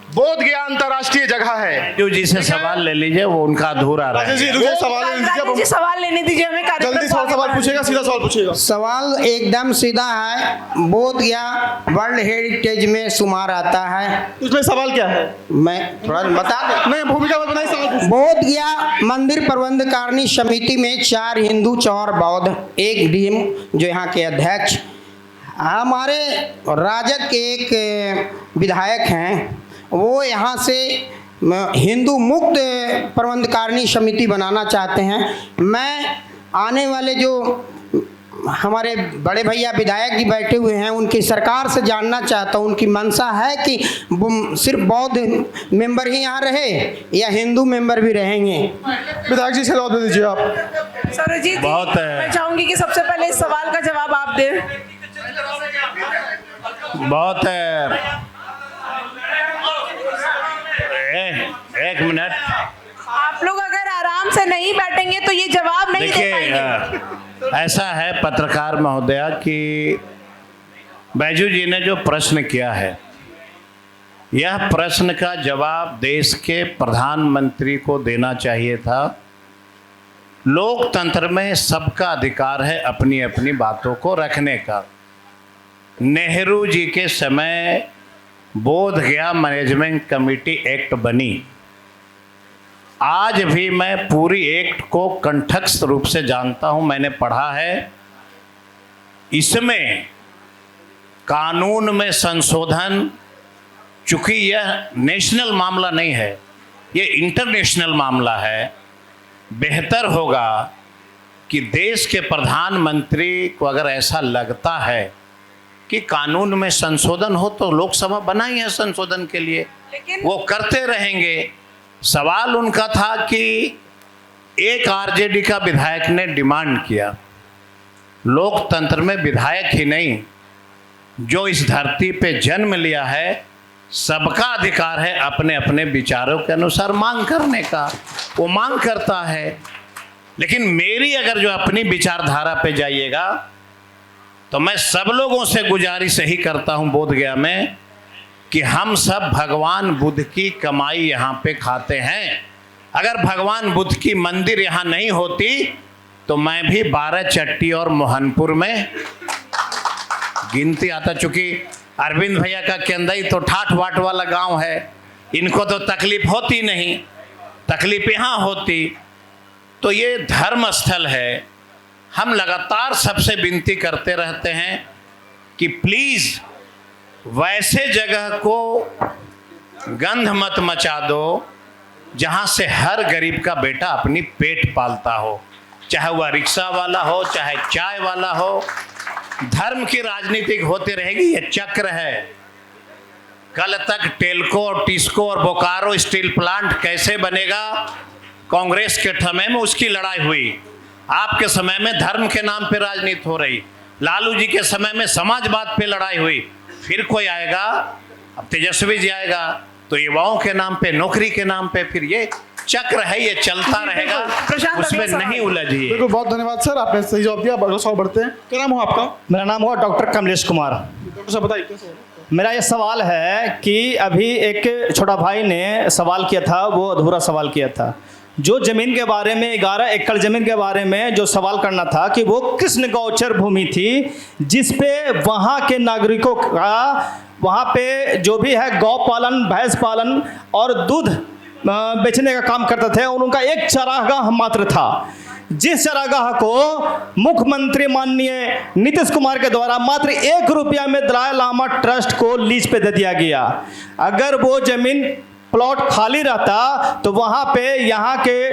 बोध गया अंतर्राष्ट्रीय जगह है। जो जी से सवाल ले लीजिए, वो उनका अधूरा रहा है। जी रुकिए, सवाल ले लीजिए। राजेश जी सवाल लेने दीजिए हमें। जल्दी सवाल पूछेगा, सीधा सवाल पूछेगा। सवाल एकदम सीधा है। बोध गया वर्ल्ड हेरिटेज में शुमार आता है, उसमें सवाल क्या है? मैं थोड़ा बता दूं। नहीं, भूमिका बनाई, सवाल पूछिए। बोध गया मंदिर प्रबंधकारिणी समिति में 4 हिंदू 4 बौद्ध, एक डीएम जो यहाँ के अध्यक्ष। हमारे राजद के एक विधायक हैं, वो यहाँ से हिंदू मुक्त प्रबंधकारिणी समिति बनाना चाहते हैं। मैं आने वाले जो हमारे बड़े भैया विधायक जी बैठे हुए हैं, उनकी सरकार से जानना चाहता हूँ, उनकी मंशा है कि सिर्फ बौद्ध मेंबर ही यहाँ रहे या हिंदू मेंबर भी रहेंगे? विधायक जी से जवाब दे दीजिए आप। सरजीत जी, बहुत है। मैं चाहूंगी कि सबसे पहले इस सवाल का जवाब आप दें। बहुत है। एक मिनट, आप लोग अगर आराम से नहीं बैठेंगे तो ये जवाब नहीं दे पाएंगे। देखिए, ऐसा है पत्रकार महोदया कि बैजू जी ने जो प्रश्न किया है, यह प्रश्न का जवाब देश के प्रधानमंत्री को देना चाहिए था। लोकतंत्र में सबका अधिकार है अपनी अपनी बातों को रखने का। नेहरू जी के समय बोध गया मैनेजमेंट कमेटी एक्ट बनी। आज भी मैं पूरी एक्ट को कंठस्थ रूप से जानता हूं, मैंने पढ़ा है। इसमें कानून में संशोधन, चूंकि यह नेशनल मामला नहीं है, ये इंटरनेशनल मामला है, बेहतर होगा कि देश के प्रधानमंत्री को अगर ऐसा लगता है कि कानून में संशोधन हो, तो लोकसभा बनाई है संशोधन के लिए, वो करते रहेंगे। सवाल उनका था कि एक आरजेडी का विधायक ने डिमांड किया, लोकतंत्र में विधायक ही नहीं, जो इस धरती पे जन्म लिया है, सबका अधिकार है अपने अपने विचारों के अनुसार मांग करने का। वो मांग करता है, लेकिन मेरी अगर जो अपनी विचारधारा पे जाइएगा, तो मैं सब लोगों से गुजारिश यही करता हूं बोध गया में कि हम सब भगवान बुद्ध की कमाई यहाँ पे खाते हैं। अगर भगवान बुद्ध की मंदिर यहाँ नहीं होती, तो मैं भी 12 चट्टी और मोहनपुर में गिनती आता। चूंकि अरविंद भैया का केंदई तो ठाठ वाट वाला गांव है, इनको तो तकलीफ होती नहीं, तकलीफ यहाँ होती। तो ये धर्म स्थल है। हम लगातार सबसे विनती करते रहते हैं कि प्लीज़ वैसे जगह को गंध मत मचा दो जहाँ से हर गरीब का बेटा अपनी पेट पालता हो, चाहे वह रिक्शा वाला हो, चाहे चाय वाला हो। धर्म की राजनीति होती रहेगी, ये चक्र है। कल तक टेल्को और टिस्को और बोकारो स्टील प्लांट कैसे बनेगा, कांग्रेस के समय में उसकी लड़ाई हुई। आपके समय में धर्म के नाम पे राजनीति हो रही, लालू जी के समय में समाजवाद पे लड़ाई हुई, फिर कोई आएगा, अब तेजस्वी जी आएगा तो युवाओं के नाम पे, नौकरी के नाम पे, फिर ये चक्र है, ये चलता रहेगा, उसमें नहीं उलझिए। बिल्कुल, बहुत धन्यवाद सर, आपने सही जवाब दिया। बढ़ते हैं। क्या नाम हुआ आपका? मेरा नाम हुआ डॉक्टर कमलेश कुमार। डॉक्टर साहब बताइए क्या सवाल है? मेरा ये सवाल है कि अभी एक छोटा भाई ने सवाल किया था, वो अधूरा सवाल किया था। जो जमीन के बारे में 11 एकड़ जमीन के बारे में जो सवाल करना था कि वो कृष्ण गौचर भूमि थी, जिस पे वहाँ के नागरिकों का, वहाँ पे जो भी है गौ पालन, भैंस पालन और दूध बेचने का काम करते थे, और उनका एक चरागाह मात्र था, जिस चरागाह को मुख्यमंत्री माननीय नीतीश कुमार के द्वारा मात्र 1 रुपया में दलाई लामा ट्रस्ट को लीज पे दे दिया गया। अगर वो जमीन प्लॉट खाली रहता तो वहाँ पे यहाँ के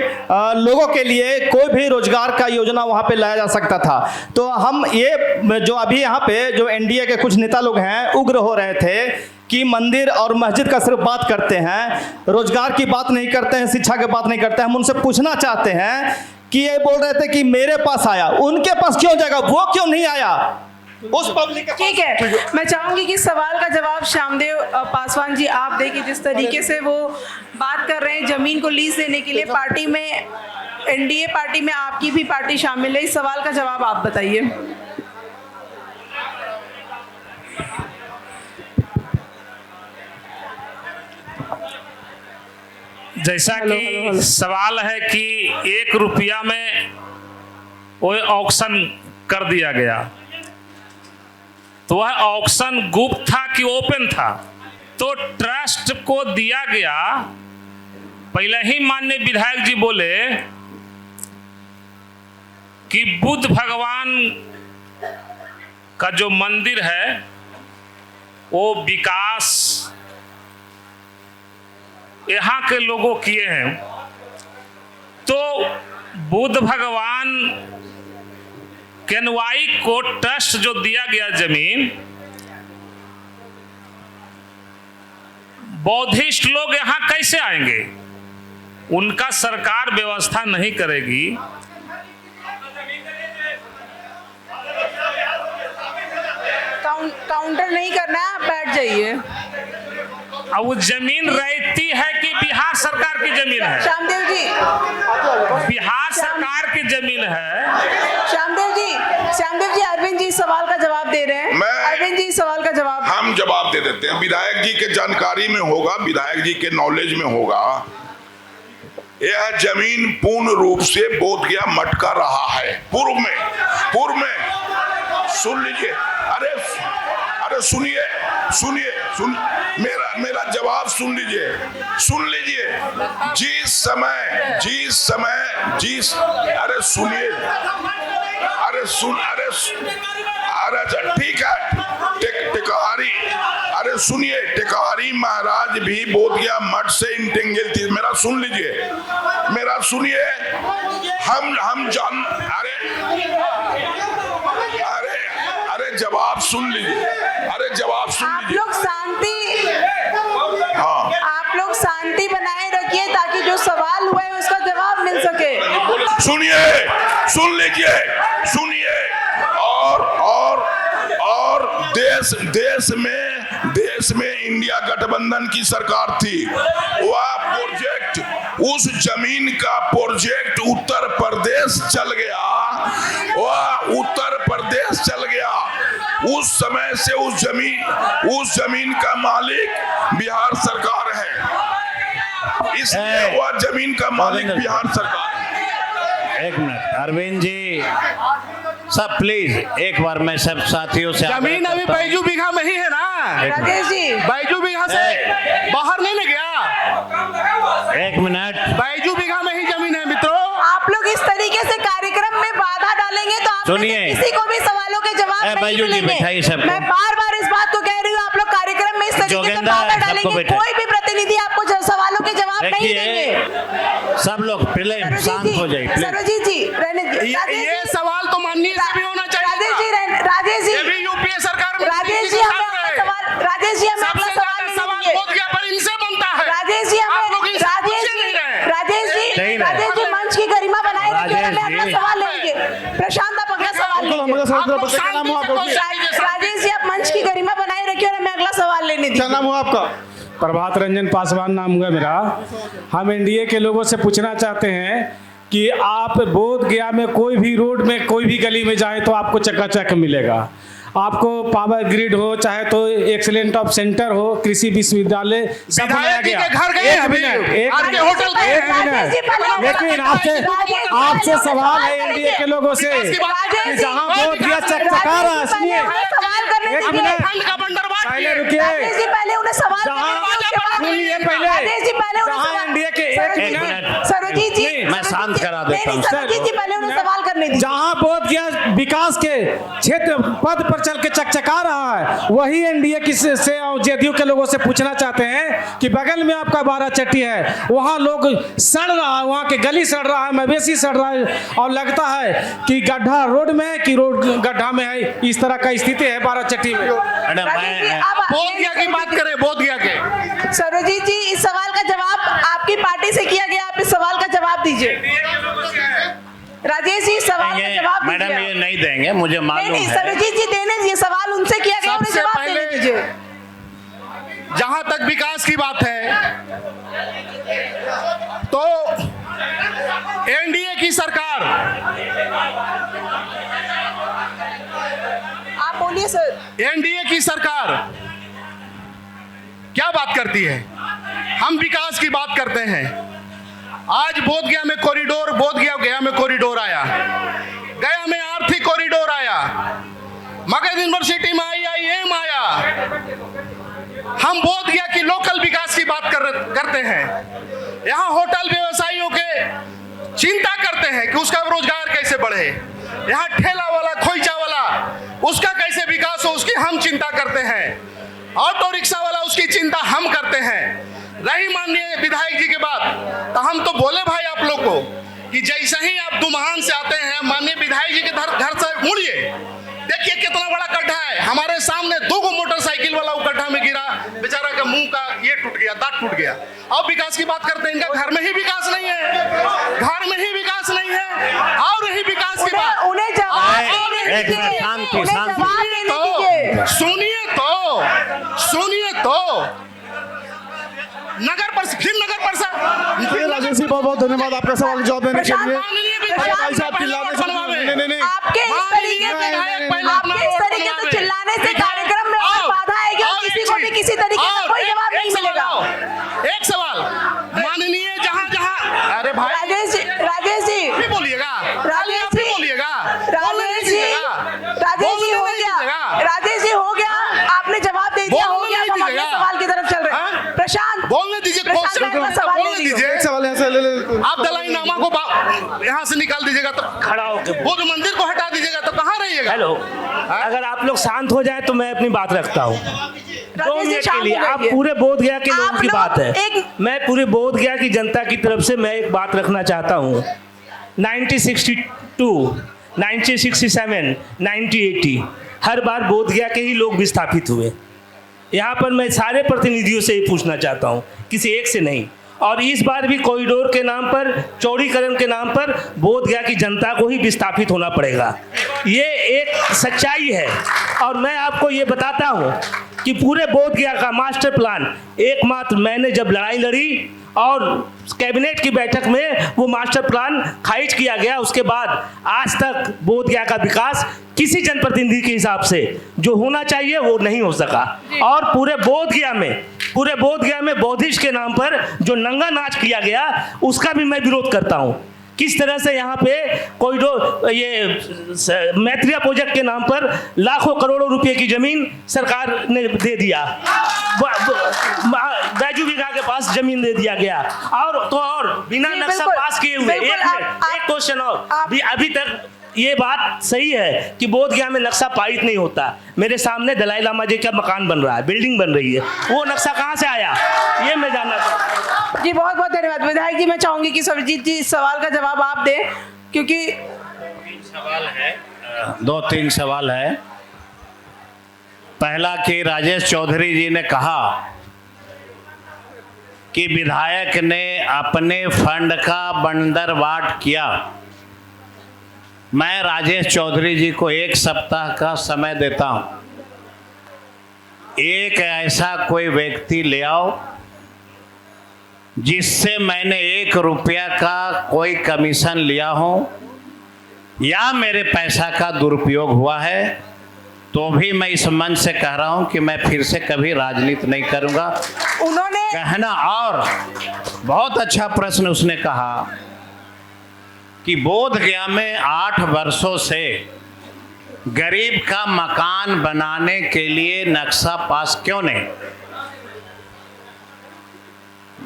लोगों के लिए कोई भी रोजगार का योजना वहाँ पे लाया जा सकता था। तो हम ये जो अभी यहाँ पे जो एनडीए के कुछ नेता लोग हैं उग्र हो रहे थे कि मंदिर और मस्जिद का सिर्फ बात करते हैं, रोजगार की बात नहीं करते हैं, शिक्षा की बात नहीं करते हैं। हम उनसे पूछना चाहते हैं कि ये बोल रहे थे कि मेरे पास आया, उनके पास क्यों जाएगा, वो क्यों नहीं आया उस पब्लिक के? ठीक है, मैं चाहूंगी कि सवाल का जवाब श्यामदेव पासवान जी आप दें कि जिस तरीके से वो बात कर रहे हैं जमीन को लीज देने के लिए, पार्टी में, एनडीए पार्टी में आपकी भी पार्टी शामिल है, इस सवाल का जवाब आप बताइए। जैसा कि सवाल है कि 1 रुपया में वो ऑक्शन कर दिया गया, तो वह ऑक्शन गुप्त था कि ओपन था? तो ट्रस्ट को दिया गया। पहले ही माननीय विधायक जी बोले कि बुद्ध भगवान का जो मंदिर है वो विकास यहाँ के लोगों किए हैं। तो बुद्ध भगवान के अनुयायी को ट्रस्ट जो दिया गया जमीन, बौद्धिस्ट लोग यहाँ कैसे आएंगे? उनका सरकार व्यवस्था नहीं करेगी। काउंटर नहीं करना है, आप बैठ जाइए। अब वो जमीन रहती है कि बिहार सरकार की जमीन है? श्यामदेव जी, बिहार सरकार की जमीन है। श्यामदेव जी, अरविंद जी सवाल का जवाब दे रहे हैं। अरविंद जी सवाल का जवाब हम जवाब दे देते हैं। विधायक जी के जानकारी में होगा, विधायक जी के नॉलेज में होगा, यह जमीन पूर्ण रूप से बोधगया मठ का रहा है। पूर्व में सुन लीजिए, अरे सुनिए, मेरा जवाब सुन लीजिए। जिस अरे ठीक है, टिकारी महाराज भी बोधगया मठ से इंटेंगल थी। मेरा सुनिए, हम जान, अरे जवाब सुन लीजिए। आप लोग शांति बनाए रखिए ताकि जो सवाल हुआ है उसका जवाब मिल सके। सुन लीजिए, और देश में इंडिया गठबंधन की सरकार थी। वह प्रोजेक्ट, उस जमीन का प्रोजेक्ट उत्तर प्रदेश चल गया। उस समय से उस जमीन का मालिक बिहार सरकार है, इसलिए वह जमीन का मालिक बिहार सरकार है। एक मिनट अरविंद जी, सब प्लीज एक बार मैं सब साथियों से, जमीन अभी बैजू बीघा में ही है ना राजेश जी? बैजू बीघा से बाहर नहीं ले गया। 1 मिनट, बैजू बीघा में ही जमीन है मित्रों। आप लोग इस तरीके से कार्यक्रम में बाधा डालेंगे तो आप किसी को भी सवालों के जवाब नहीं मिलेंगे। मैं बार इस बात को कह रही हूँ, आप लोग कार्यक्रम में इस तरीके से बाधा डालेंगे, कोई भी प्रतिनिधि आपको सवालों के जवाब नहीं देंगे। सब लोग पहले शांत हो जाइए। सरोजीत जी, ये सवाल तो माननीय से भी होना चाहिए। राजेश जी, यूपीए सरकार में राजेश जी हमें अगला सवाल बोधगया पर इनसे बनता है। राजेश जी मंच की गरिमा बनाए रखिए, मैं अगला सवाल लेंगे। प्रशांत आप अगला सवाल लीजिए। राजेश जी आप मंच की गरिमा बनाए रखिए और मैं अगला सवाल लेने दीजिए। क्या नाम हुआ आपका? प्रभात रंजन पासवान नाम हुआ मेरा। हम एनडीए के लोगों से पूछना चाहते हैं कि आप बोध गया में कोई भी रोड में कोई भी गली में जाए तो आपको चकाचक मिलेगा। आपको पावर ग्रिड हो, चाहे तो एक्सीलेंट ऑफ सेंटर हो, कृषि विश्वविद्यालय सब बनाया गया। घर गए एक मिनट, लेकिन आपसे सवाल है एनडीए के लोगों से कि जहां बोध गया चकचका रहा, सुनिए एक मिनट, पहले रुकिए, पहले उन्हें सवाल सुनिए पहले, जहां एनडीए के एक मिनट सरोजीत जी मैं शांत करा देता हूँ। सरोजीत जी पहले उन्हें सवाल करने दीजिए। जहां बोध गया विकास के क्षेत्र पद पर चल के चकचका रहा है, वही एनडीए की से और जेडीयू के लोगों से पूछना चाहते हैं कि बगल में आपका बाराचट्टी है, वहां लोग सड़ रहा है, वहां के गली सड़ रहा है, मवेशी सड़ रहा है और लगता है कि गड्ढा रोड में है कि रोड गड्ढा में है। इस तरह का स्थिति है बाराचट्टी में। बोध गया की बात करें, बोध गया के। सरोजीत जी इस सवाल का जवाब आपकी पार्टी से किया गया, आप इस सवाल का जवाब दीजिए। राजेश जी सवाल का जवाब मैडम दीजिए। ये नहीं देंगे, मुझे मालूम नहीं, है। सरोजीत जी देने दीजिए, सवाल उनसे किया गया, उन्हें सबसे जवाब देने दीजिए। जहां तक विकास की बात है तो एनडीए की सरकार, आप बोलिए सर। एनडीए की सरकार क्या बात करती है? हम विकास की बात करते हैं। आज बोध गया में कॉरिडोर, बोध गया में कॉरिडोर आया, गया में आर्थिक कॉरिडोर आया, मगध यूनिवर्सिटी में IIM आया। हम बोध गया की लोकल विकास की बात करते हैं। यहाँ होटल व्यवसायियों के चिंता करते हैं कि उसका रोजगार कैसे बढ़े। यहाँ ठेला वाला, खोइचा वाला, उसका कैसे विकास हो, उसकी हम चिंता करते हैं। ऑटो रिक्शा वाला, उसकी चिंता हम करते हैं। रही माननीय विधायक जी के बात, तो हम तो बोले भाई आप लोग को कि जैसे ही आप दुमहान से आते हैं, माननीय विधायक जी के घर से मुड़िए, देखिए कितना बड़ा गड्ढा है। हमारे सामने 2 मोटरसाइकिल वाला वो गड्ढा में गिरा, बेचारा का मुंह का ये टूट गया, दांत टूट गया। अब विकास की बात करते हैं, इनका घर में ही विकास नहीं है, घर में ही विकास नहीं है। और रही विकास की बात, उन्हें जवाब सुनिए तो नगर परिषद, फिर नगर परिषद। राजेश जी बहुत बहुत धन्यवाद आपका सवाल जवाब देने के लिए। भाई साहब चिल्लाने से नहीं, आपके इस तरीके से चिल्लाने से कार्यक्रम में और बाधा आएगी और किसी को भी किसी तरीके का कोई जवाब नहीं मिलेगा। एक सवाल माननीय, जहां अरे भाई राजेश जी भी बोलिएगा, राजेश जी बोलिएगा, राजेश जी हो गया, राजेश जी हो गया, आपने जवाब दे दिया, हो गया। हम अगले सवाल की तरफ चल रहे हैं। प्रशांत बोलने दीजिए, बोलने दीजिए। एक सवाल यहाँ से ले आप दलाई नामा को यहाँ से निकाल दीजिएगा तो खड़ा होकर बुद्ध मंदिर को हटा दीजिएगा तो कहाँ रहिएगा? हेलो, अगर आप लोग शांत हो जाए तो मैं अपनी बात रखता हूँ 2 मिनट के लिए। आप पूरे बोध गया के लोगों की बात है, मैं पूरे बोध गया की जनता की तरफ से मैं एक बात रखना चाहता हूँ। 1962, 1967, 1980 हर बार बोध गया के ही लोग विस्थापित हुए। यहाँ पर मैं सारे प्रतिनिधियों से ही पूछना चाहता हूँ, किसी एक से नहीं। और इस बार भी कॉरिडोर के नाम पर, चौड़ीकरण के नाम पर बोध गया की जनता को ही विस्थापित होना पड़ेगा। ये एक सच्चाई है। और मैं आपको ये बताता हूँ कि पूरे बोध गया का मास्टर प्लान एकमात्र मैंने जब लड़ाई लड़ी और कैबिनेट की बैठक में वो मास्टर प्लान खारिज किया गया, उसके बाद आज तक बोध गया का विकास किसी जनप्रतिनिधि के हिसाब से जो होना चाहिए वो नहीं हो सका। और पूरे बोध गया में बौद्धिस्ट के नाम पर जो नंगा नाच किया गया उसका भी मैं विरोध करता हूँ। किस तरह से यहाँ पे कॉरिडोर, ये मैत्रिया प्रोजेक्ट के नाम पर लाखों करोड़ों रुपए की जमीन सरकार ने दे दिया, बैजू बीघा के पास जमीन दे दिया गया, और बिना नक्शा पास किए हुए। एक क्वेश्चन और, अभी तक ये बात सही है कि बोध गया में नक्शा पारित नहीं होता। मेरे सामने दलाई लामा जी का मकान बन रहा है, बिल्डिंग बन रही है, वो नक्शा कहाँ से आया ये मैं जानना चाहता हूँ। जी बहुत बहुत धन्यवाद विधायक जी। मैं चाहूंगी कि सरोजीत जी इस सवाल का जवाब आप दें, क्योंकि 2-3 सवाल है। पहला कि राजेश चौधरी जी ने कहा कि विधायक ने अपने फंड का बंदरवाट किया। मैं राजेश चौधरी जी को 1 सप्ताह का समय देता हूं। एक ऐसा कोई व्यक्ति ले आओ जिससे मैंने 1 रुपया का कोई कमीशन लिया हो या मेरे पैसा का दुरुपयोग हुआ है, तो भी मैं इस मंच से कह रहा हूं कि मैं फिर से कभी राजनीति नहीं करूंगा। उन्होंने कहना, और बहुत अच्छा प्रश्न उसने कहा कि बोधगया में 8 वर्षों से गरीब का मकान बनाने के लिए नक्शा पास क्यों नहीं।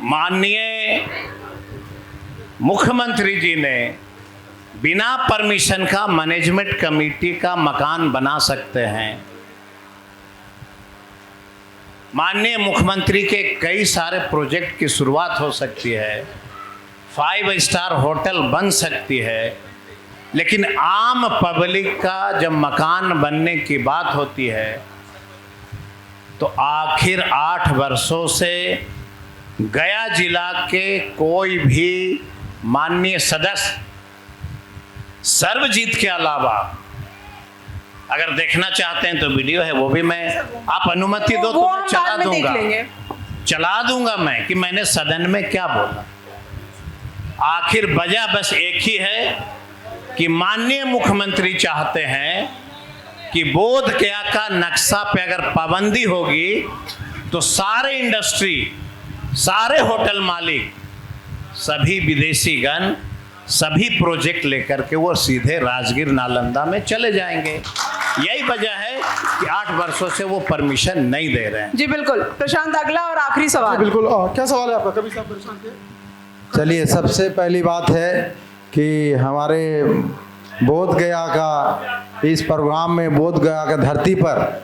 माननीय मुख्यमंत्री जी ने बिना परमिशन का मैनेजमेंट कमेटी का मकान बना सकते हैं। माननीय मुख्यमंत्री के कई सारे प्रोजेक्ट की शुरुआत हो सकती है, 5 स्टार होटल बन सकती है, लेकिन आम पब्लिक का जब मकान बनने की बात होती है तो आखिर 8 वर्षों से गया जिला के कोई भी माननीय सदस्य सर्वजीत के अलावा, अगर देखना चाहते हैं तो वीडियो है, वो भी मैं, आप अनुमति दो तो मैं चला दूंगा मैं कि मैंने सदन में क्या बोला। आखिर वजह बस एक ही है कि माननीय मुख्यमंत्री चाहते हैं कि बोधगया का नक्शा पे अगर पाबंदी होगी तो सारे इंडस्ट्री, सारे होटल मालिक, सभी विदेशीगण सभी प्रोजेक्ट लेकर के वो सीधे राजगीर नालंदा में चले जाएंगे। यही वजह है कि 8 वर्षों से वो परमिशन नहीं दे रहे हैं। जी बिल्कुल। प्रशांत, अगला और आखिरी सवाल। बिल्कुल, क्या सवाल है आपका? कभी साहब परेशान थे? चलिए, सबसे पहली बात है कि हमारे बोधगया का इस प्रोग्राम में बोधगया का धरती पर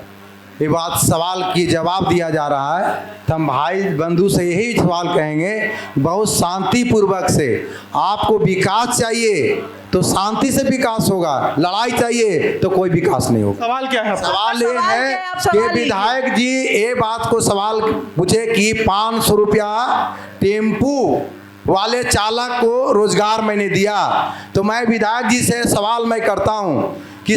ये बात सवाल की जवाब दिया जा रहा है, तो हम भाई बंधु से यही सवाल कहेंगे, बहुत शांतिपूर्वक से। आपको विकास चाहिए तो शांति से विकास होगा, लड़ाई चाहिए तो कोई विकास नहीं होगा। सवाल क्या है? सवाल ये है कि विधायक जी ये बात को सवाल पूछे कि 500 रुपया टेम्पू वाले चालक को रोजगार मैंने दिया, तो मैं विधायक जी से सवाल मैं करता हूँ कि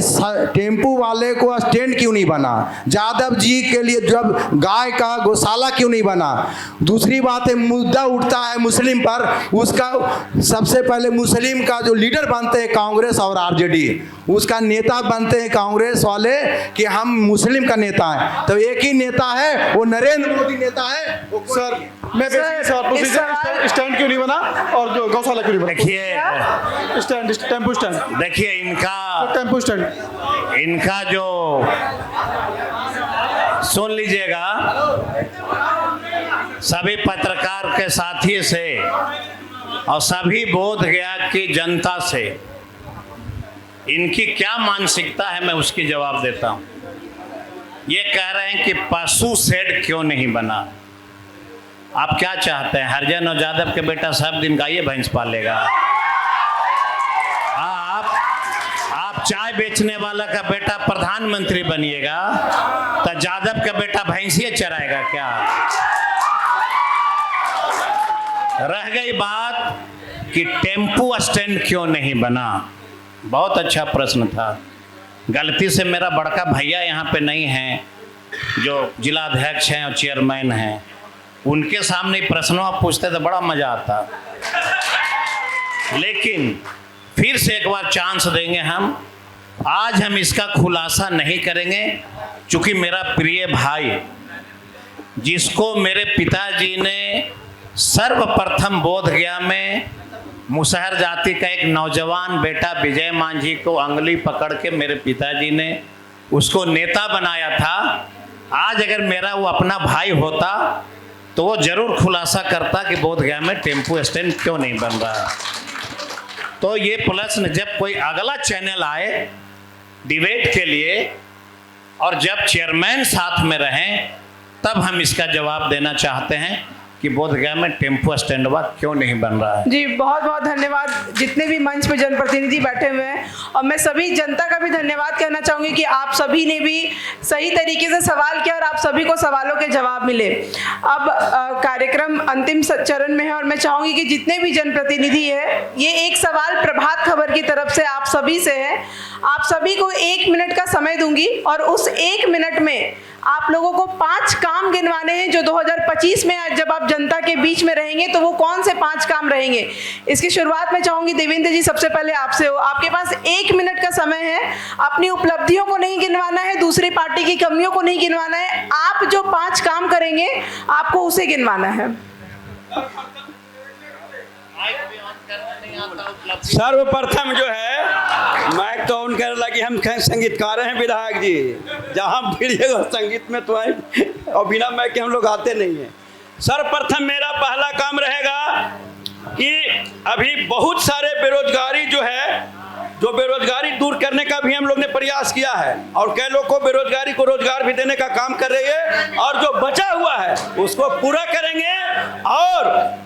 टेम्पू वाले को स्टैंड क्यों नहीं बना? यादव जी के लिए जब गाय का गौशाला क्यों नहीं बना? दूसरी बात है, मुद्दा उठता है मुस्लिम पर, उसका सबसे पहले मुस्लिम का जो लीडर बनते हैं कांग्रेस और आरजेडी, उसका नेता बनते हैं कांग्रेस वाले कि हम मुस्लिम का नेता है, तो एक ही नेता है, वो नरेंद्र मोदी नेता है। सर मैं स्टैंड क्यों नहीं बना और जो गौशाला क्यों नहीं बना? देखिए स्टैंड, टेम्पू स्टैंड, देखिए इनका टेम्पू स्टैंड, इनका जो सुन लीजिएगा, सभी पत्रकार के साथी से और सभी बोधगया की जनता से इनकी क्या मानसिकता है मैं उसकी जवाब देता हूं। ये कह रहे हैं कि पशु शेड क्यों नहीं बना। आप क्या चाहते हैं, हरिजन और यादव के बेटा सब दिन गाय भैंस पालेगा? आप चाय बेचने वाला का बेटा प्रधानमंत्री बनिएगा तो यादव का बेटा भैंसिए चराएगा क्या? रह गई बात कि टेम्पू स्टैंड क्यों नहीं बना, बहुत अच्छा प्रश्न था। गलती से मेरा बड़का भैया यहाँ पे नहीं है जो जिलाध्यक्ष हैं और चेयरमैन हैं, उनके सामने प्रश्नों आप पूछते तो बड़ा मजा आता, लेकिन फिर से एक बार चांस देंगे हम। आज हम इसका खुलासा नहीं करेंगे क्योंकि मेरा प्रिय भाई, जिसको मेरे पिताजी ने सर्वप्रथम बोधगया में मुसहर जाति का एक नौजवान बेटा विजय मांझी को अंगुली पकड़ के मेरे पिताजी ने उसको नेता बनाया था। आज अगर मेरा वो अपना भाई होता तो वो जरूर खुलासा करता कि बोधगया में टेम्पू स्टैंड क्यों नहीं बन रहा। तो ये प्रश्न जब कोई अगला चैनल आए डिबेट के लिए और जब चेयरमैन साथ में रहें तब हम इसका जवाब देना चाहते हैं कि बोधगया में टेम्पो स्टैंड क्यों नहीं बन रहा है। जी बहुत बहुत धन्यवाद जितने भी मंच पे जनप्रतिनिधि बैठे हुए हैं, और मैं सभी जनता का भी धन्यवाद कहना चाहूँगी कि आप सभी ने भी सही तरीके से सवाल किया और आप सभी को सवालों के जवाब मिले। अब कार्यक्रम अंतिम चरण में है और मैं चाहूँगी कि जितने भी जनप्रतिनिधि है, ये एक सवाल प्रभात खबर की तरफ से आप सभी से है। आप सभी को 1 मिनट का समय दूंगी और उस 1 मिनट में आप लोगों को 5 काम गिनवाने हैं जो 2025 में जब आप जनता के बीच में रहेंगे तो वो कौन से 5 काम रहेंगे। इसकी शुरुआत मैं चाहूंगी देवेंद्र जी, सबसे पहले आपसे हो। आपके पास 1 मिनट का समय है, अपनी उपलब्धियों को नहीं गिनवाना है, दूसरी पार्टी की कमियों को नहीं गिनवाना है, आप जो 5 काम करेंगे आपको उसे गिनवाना है। सर्वप्रथम जो है माइक तो ऑन कर लगी, हम संगीतकार हैं विधायक जी, जहाँ भिड़िएगा संगीत में तो आए और बिना माइक के हम लोग आते नहीं हैं। सर्वप्रथम मेरा पहला काम रहेगा कि अभी बहुत सारे बेरोजगारी जो है, जो बेरोजगारी दूर करने का भी हम लोग ने प्रयास किया है और कई लोग को बेरोजगारी को रोजगार भी देने का काम कर रही है, और जो बचा हुआ है उसको पूरा करेंगे। और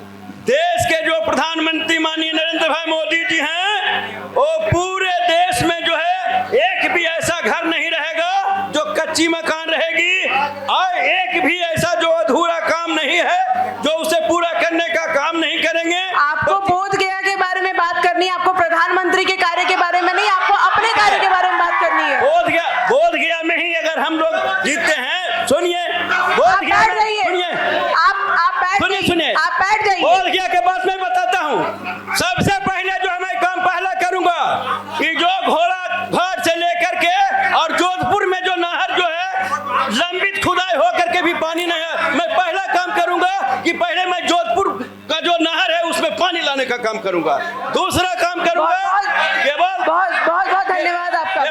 देश के जो प्रधानमंत्री माननीय नरेंद्र भाई मोदी जी हैं, वो पूरे देश में जो है एक भी ऐसा घर नहीं रहेगा जो कच्ची मकान रहेगी, और एक भी ऐसा जो अधूरा काम नहीं है जो उसे पूरा करने का काम नहीं करेंगे। आपको बोधगया के बारे में बात करनी है, आपको प्रधानमंत्री के कार्य के बारे में नहीं, आपको अपने कार्य के बारे में बात करनी है। बोधगया में ही अगर हम लोग जीतते हैं, सुनिए बोधगया में, सुनिए आप बैठ जाइए। बोधगया के बाद मैं बताता हूँ। सबसे पहले जो मैं काम पहला करूंगा कि जो घोड़ा घाट से लेकर के और जोधपुर में जो नहर जो है लंबित खुदाई होकर के भी पानी नहीं है, मैं पहला काम करूंगा कि पहले मैं जोधपुर का जो नहर है उसमें पानी लाने का काम करूंगा। दूसरा काम करूंगा केवल बहुत धन्यवाद आपका।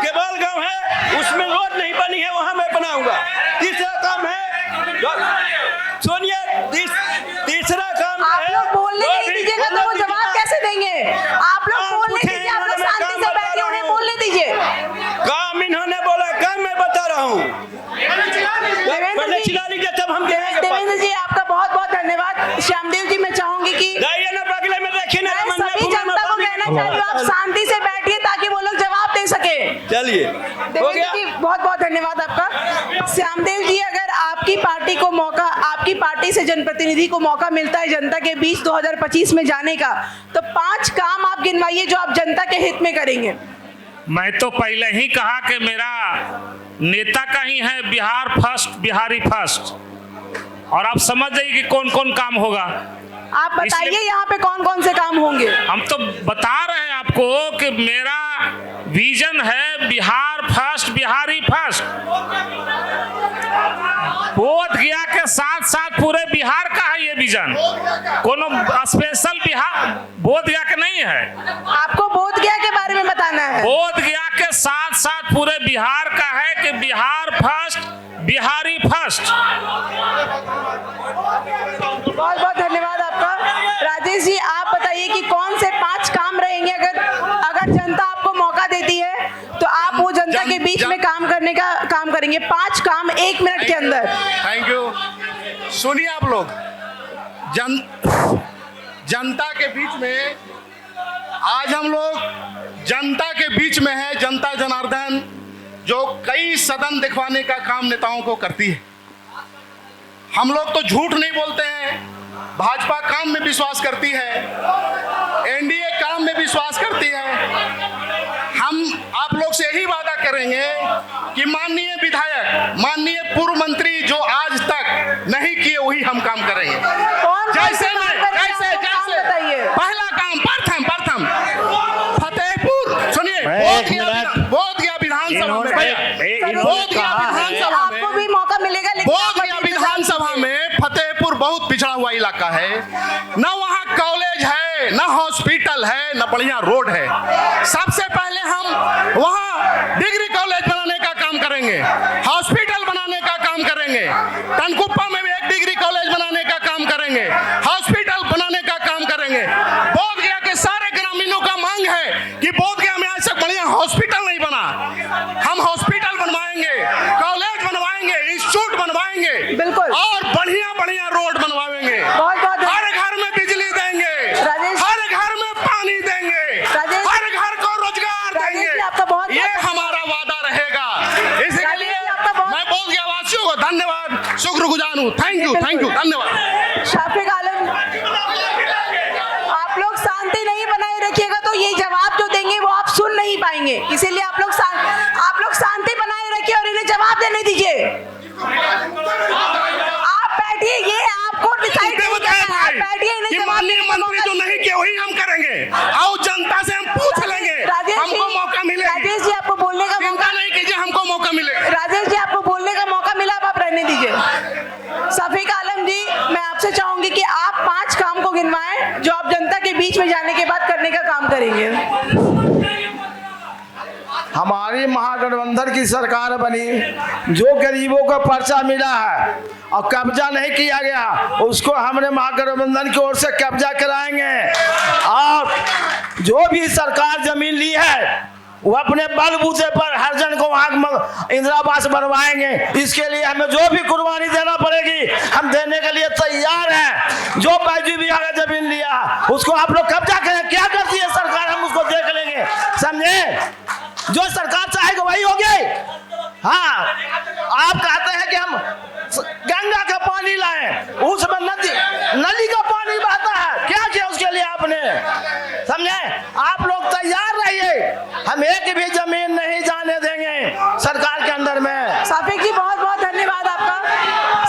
केवल गांव है उसमें रोड नहीं बनी है, वहां मैं बनाऊंगा। तीसरा काम है, सुनिए, तीसरा काम आप लोग बोलने नहीं दीजिएगा तो वो जवाब कैसे देंगे? आप लोग बोलने दीजिए, आप लोग शांति से बैठिए, उन्हें बोलने दीजिए। काम इन्होंने बोला, काम मैं बता रहा हूँ। देवेंद्र जी आपका बहुत बहुत धन्यवाद। श्यामदेव जी मैं चाहूंगी कि बगले में देखिए ना, सभी जनता को कहना चाह रही हूँ आप शांति से बैठिए ताकि वो लोग जवाब दे सके। चलिए, देवेंद्र जी बहुत बहुत धन्यवाद आपका। श्यामदेव जी, अगर आपकी पार्टी को मौका, आपकी पार्टी से जनप्रतिनिधि को मौका मिलता है जनता के बीच 2025 में जाने का, तो 5 काम आप गिनवाइए जो आप जनता के हित में करेंगे। मैं तो पहले ही कहा कि मेरा नेता का ही है बिहार फर्स्ट, बिहारी फर्स्ट, और आप समझ जाइए कि कौन कौन काम होगा। आप बताइए यहाँ पे कौन कौन से काम होंगे। हम तो बता रहे हैं आपको कि मेरा विजन है बिहार फर्स्ट, बिहारी फर्स्ट। बोधगया के साथ साथ पूरे बिहार का है ये विजन, कोनो स्पेशल बिहार बोधगया के नहीं है। आपको बोधगया के बारे में बताना है। बोधगया के साथ साथ पूरे बिहार का है कि बिहार फर्स्ट, बिहारी फर्स्ट। बहुत बहुत धन्यवाद आपका। राजेश जी आप बताइए कि कौन से 5 काम रहेंगे अगर जनता आपको मौका देती है तो आप वो जनता के बीच में काम करने का काम करेंगे। 5 काम 1 मिनट के अंदर। Thank you. सुनिए आप लोग, जनता के बीच में आज हम लोग जनता के बीच में है। जनता जनार्दन जो कई सदन दिखवाने का काम नेताओं को करती है। हम लोग तो झूठ नहीं बोलते हैं, भाजपा काम में विश्वास करती है, एनडीए काम में विश्वास करती है। हम आप लोग से यही वादा करेंगे कि माननीय विधायक, माननीय पूर्व मंत्री जो आज तक नहीं किए वही हम काम करेंगे। जैसे पहला काम प्रथम फतेहपुर, सुनिए, बोधगया विधानसभा में आपको भी मौका मिलेगा, लेकिन बोधगया विधानसभा में फतेहपुर बहुत पिछड़ा हुआ इलाका है, न वहाँ कॉलेज है, न हॉस्पिटल है, न बढ़िया रोड है। सबसे पहले हम वहाँ डिग्री कॉलेज बनाने का काम करेंगे, हॉस्पिटल बनाने का काम करेंगे, टनकुप्पा में भी एक डिग्री कॉलेज बनाने का काम करेंगे, हॉस्पिटल बनाने का काम करेंगे। बोधगया के सारे ग्रामीणों का मांग है कि बोधगया में आज तक बढ़िया हॉस्पिटल नहीं बना, हम हॉस्पिटल बनवाएंगे, कॉलेज बनवाएंगे, इंस्टीट्यूट बनवाएंगे, बिल्कुल, और बढ़िया बढ़िया रोड बनवाएंगे। हूँ। थैंक यू, धन्यवाद। शाफिक आलम, आप लोग शांति नहीं बनाए रखिएगा तो ये जवाब जो देंगे वो आप सुन नहीं पाएंगे, इसीलिए आप लोग शांति बनाए रखिए और इन्हें जवाब देने दीजिए। आप बैठिए, ये आपको डिसाइड नहीं करना है। आप बैठिए, इन्हें जवाब माननीय मंत्री जो नहीं किया वही हम करेंगे और जनता से हम पूछ लेंगे, हमको मौका मिलेगा। राजेश जी, आपको बोलने का मौका नहीं कीजिए, हमको मौका मिलेगा। राजेश जी, आपको बोलने का मौका मिला, अब आप रहने दीजिए। शफीक आलम जी, मैं आपसे चाहूंगी कि आप 5 काम को गिनवाएं जो आप जनता के बीच में जाने के बाद करने का काम करेंगे। हमारी महागठबंधन की सरकार बनी, जो गरीबों को पर्चा मिला है और कब्जा नहीं किया गया, उसको हमने महागठबंधन की ओर से कब्जा कराएंगे। और जो भी सरकार जमीन ली है वो अपने बलबूते पर हर जन को वहाँ इंदिरा आवास बनवाएंगे। इसके लिए हमें जो भी कुर्बानी देना पड़ेगी हम देने के लिए तैयार हैं। जो बैजू भी आगे जमीन लिया उसको आप लोग कब्जा करें, क्या करती है सरकार हम उसको देख लेंगे, समझे। जो सरकार चाहेगा वही होगी। हाँ, आप कहते हैं कि हम गंगा का पानी लाएं, उसमें नली का पानी बहता है, क्या किया उसके लिए आपने, समझे। आप लोग तैयार रहिए, हम एक भी जमीन नहीं जाने देंगे सरकार के अंदर में। शाफिक जी, बहुत बहुत धन्यवाद आपका।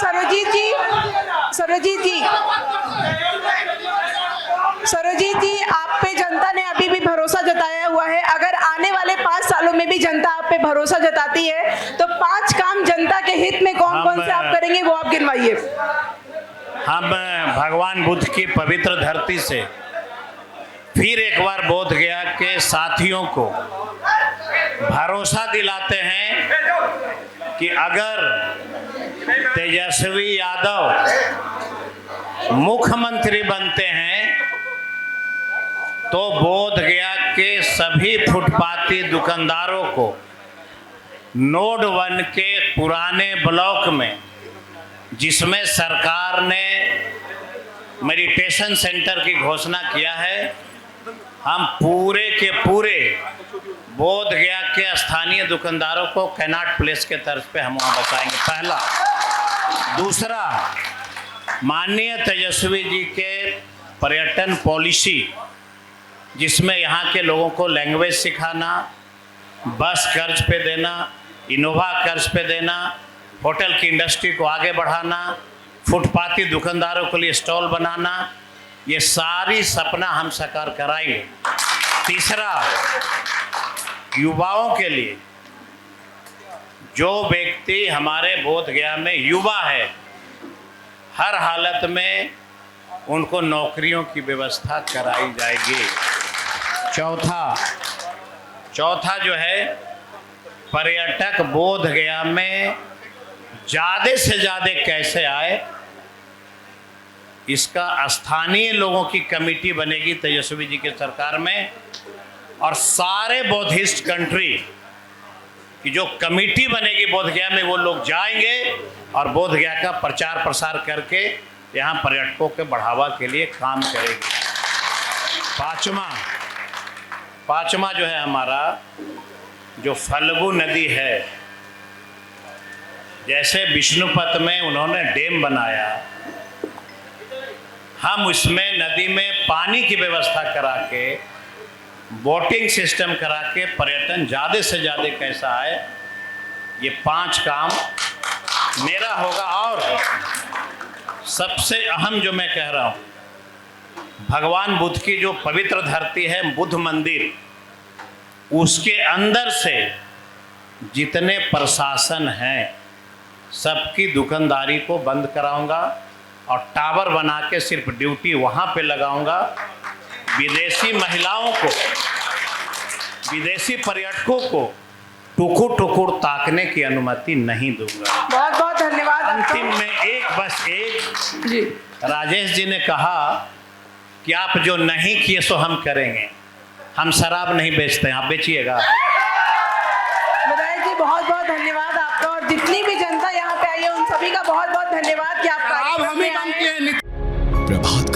सर्वजीत जी, आप पे जनता ने अभी भी भरोसा जताया हुआ है। अगर आने वाले 5 सालों में भी जनता आप पे भरोसा जताती है तो 5 काम जनता के हित में कौन कौन से आप करेंगे वो आप गिनवाइए। हम भगवान बुद्ध की पवित्र धरती से फिर एक बार बोध गया के साथियों को भरोसा दिलाते हैं कि अगर तेजस्वी यादव मुख्यमंत्री बनते हैं तो बोध गया के सभी फुटपाती दुकानदारों को नोड 1 के पुराने ब्लॉक में, जिसमें सरकार ने मेडिटेशन सेंटर की घोषणा किया है, हम पूरे के पूरे बोध गया के स्थानीय दुकानदारों को कैनाट प्लेस के तर्ज पे हम वहाँ बसाएंगे, पहला। दूसरा, माननीय तेजस्वी जी के पर्यटन पॉलिसी, जिसमें यहाँ के लोगों को लैंग्वेज सिखाना, बस कर्ज पे देना, इनोवा कर्ज पे देना, होटल की इंडस्ट्री को आगे बढ़ाना, फुटपाती दुकानदारों के लिए स्टॉल बनाना, ये सारी सपना हम साकार कराएंगे। तीसरा, युवाओं के लिए, जो व्यक्ति हमारे बोध गया में युवा है, हर हालत में उनको नौकरियों की व्यवस्था कराई जाएगी। चौथा जो है, पर्यटक बोध गया में ज़्यादा से ज़्यादा कैसे आए, इसका स्थानीय लोगों की कमेटी बनेगी तेजस्वी जी की सरकार में, और सारे बौद्धिस्ट कंट्री की जो कमेटी बनेगी बोध गया में, वो लोग जाएंगे और बोध गया का प्रचार प्रसार करके यहाँ पर्यटकों के बढ़ावा के लिए काम करेगी। पांचवा जो है हमारा, जो फल्गु नदी है, जैसे विष्णुपत में उन्होंने डैम बनाया, हम उसमें नदी में पानी की व्यवस्था करा के, बोटिंग सिस्टम करा के पर्यटन ज़्यादा से ज़्यादा कैसा आए, ये 5 काम मेरा होगा। और सबसे अहम जो मैं कह रहा हूँ, भगवान बुद्ध की जो पवित्र धरती है बुद्ध मंदिर, उसके अंदर से जितने प्रशासन हैं सबकी दुकानदारी को बंद कराऊंगा और टावर बना के सिर्फ ड्यूटी वहाँ पे लगाऊंगा। विदेशी महिलाओं को, विदेशी पर्यटकों को टुकुर टुकुर ताकने की अनुमति नहीं दूंगा। बहुत बहुत धन्यवाद। अंतिम में एक जी, राजेश जी ने कहा कि आप जो नहीं किए सो हम करेंगे। हम शराब नहीं बेचते हैं, आप बेचिएगा। विधायक जी, बहुत बहुत धन्यवाद आपका, और जितनी भी जनता यहाँ पे आई है उन सभी का बहुत बहुत धन्यवाद कि आप कार्यक्रम में आए। प्रभात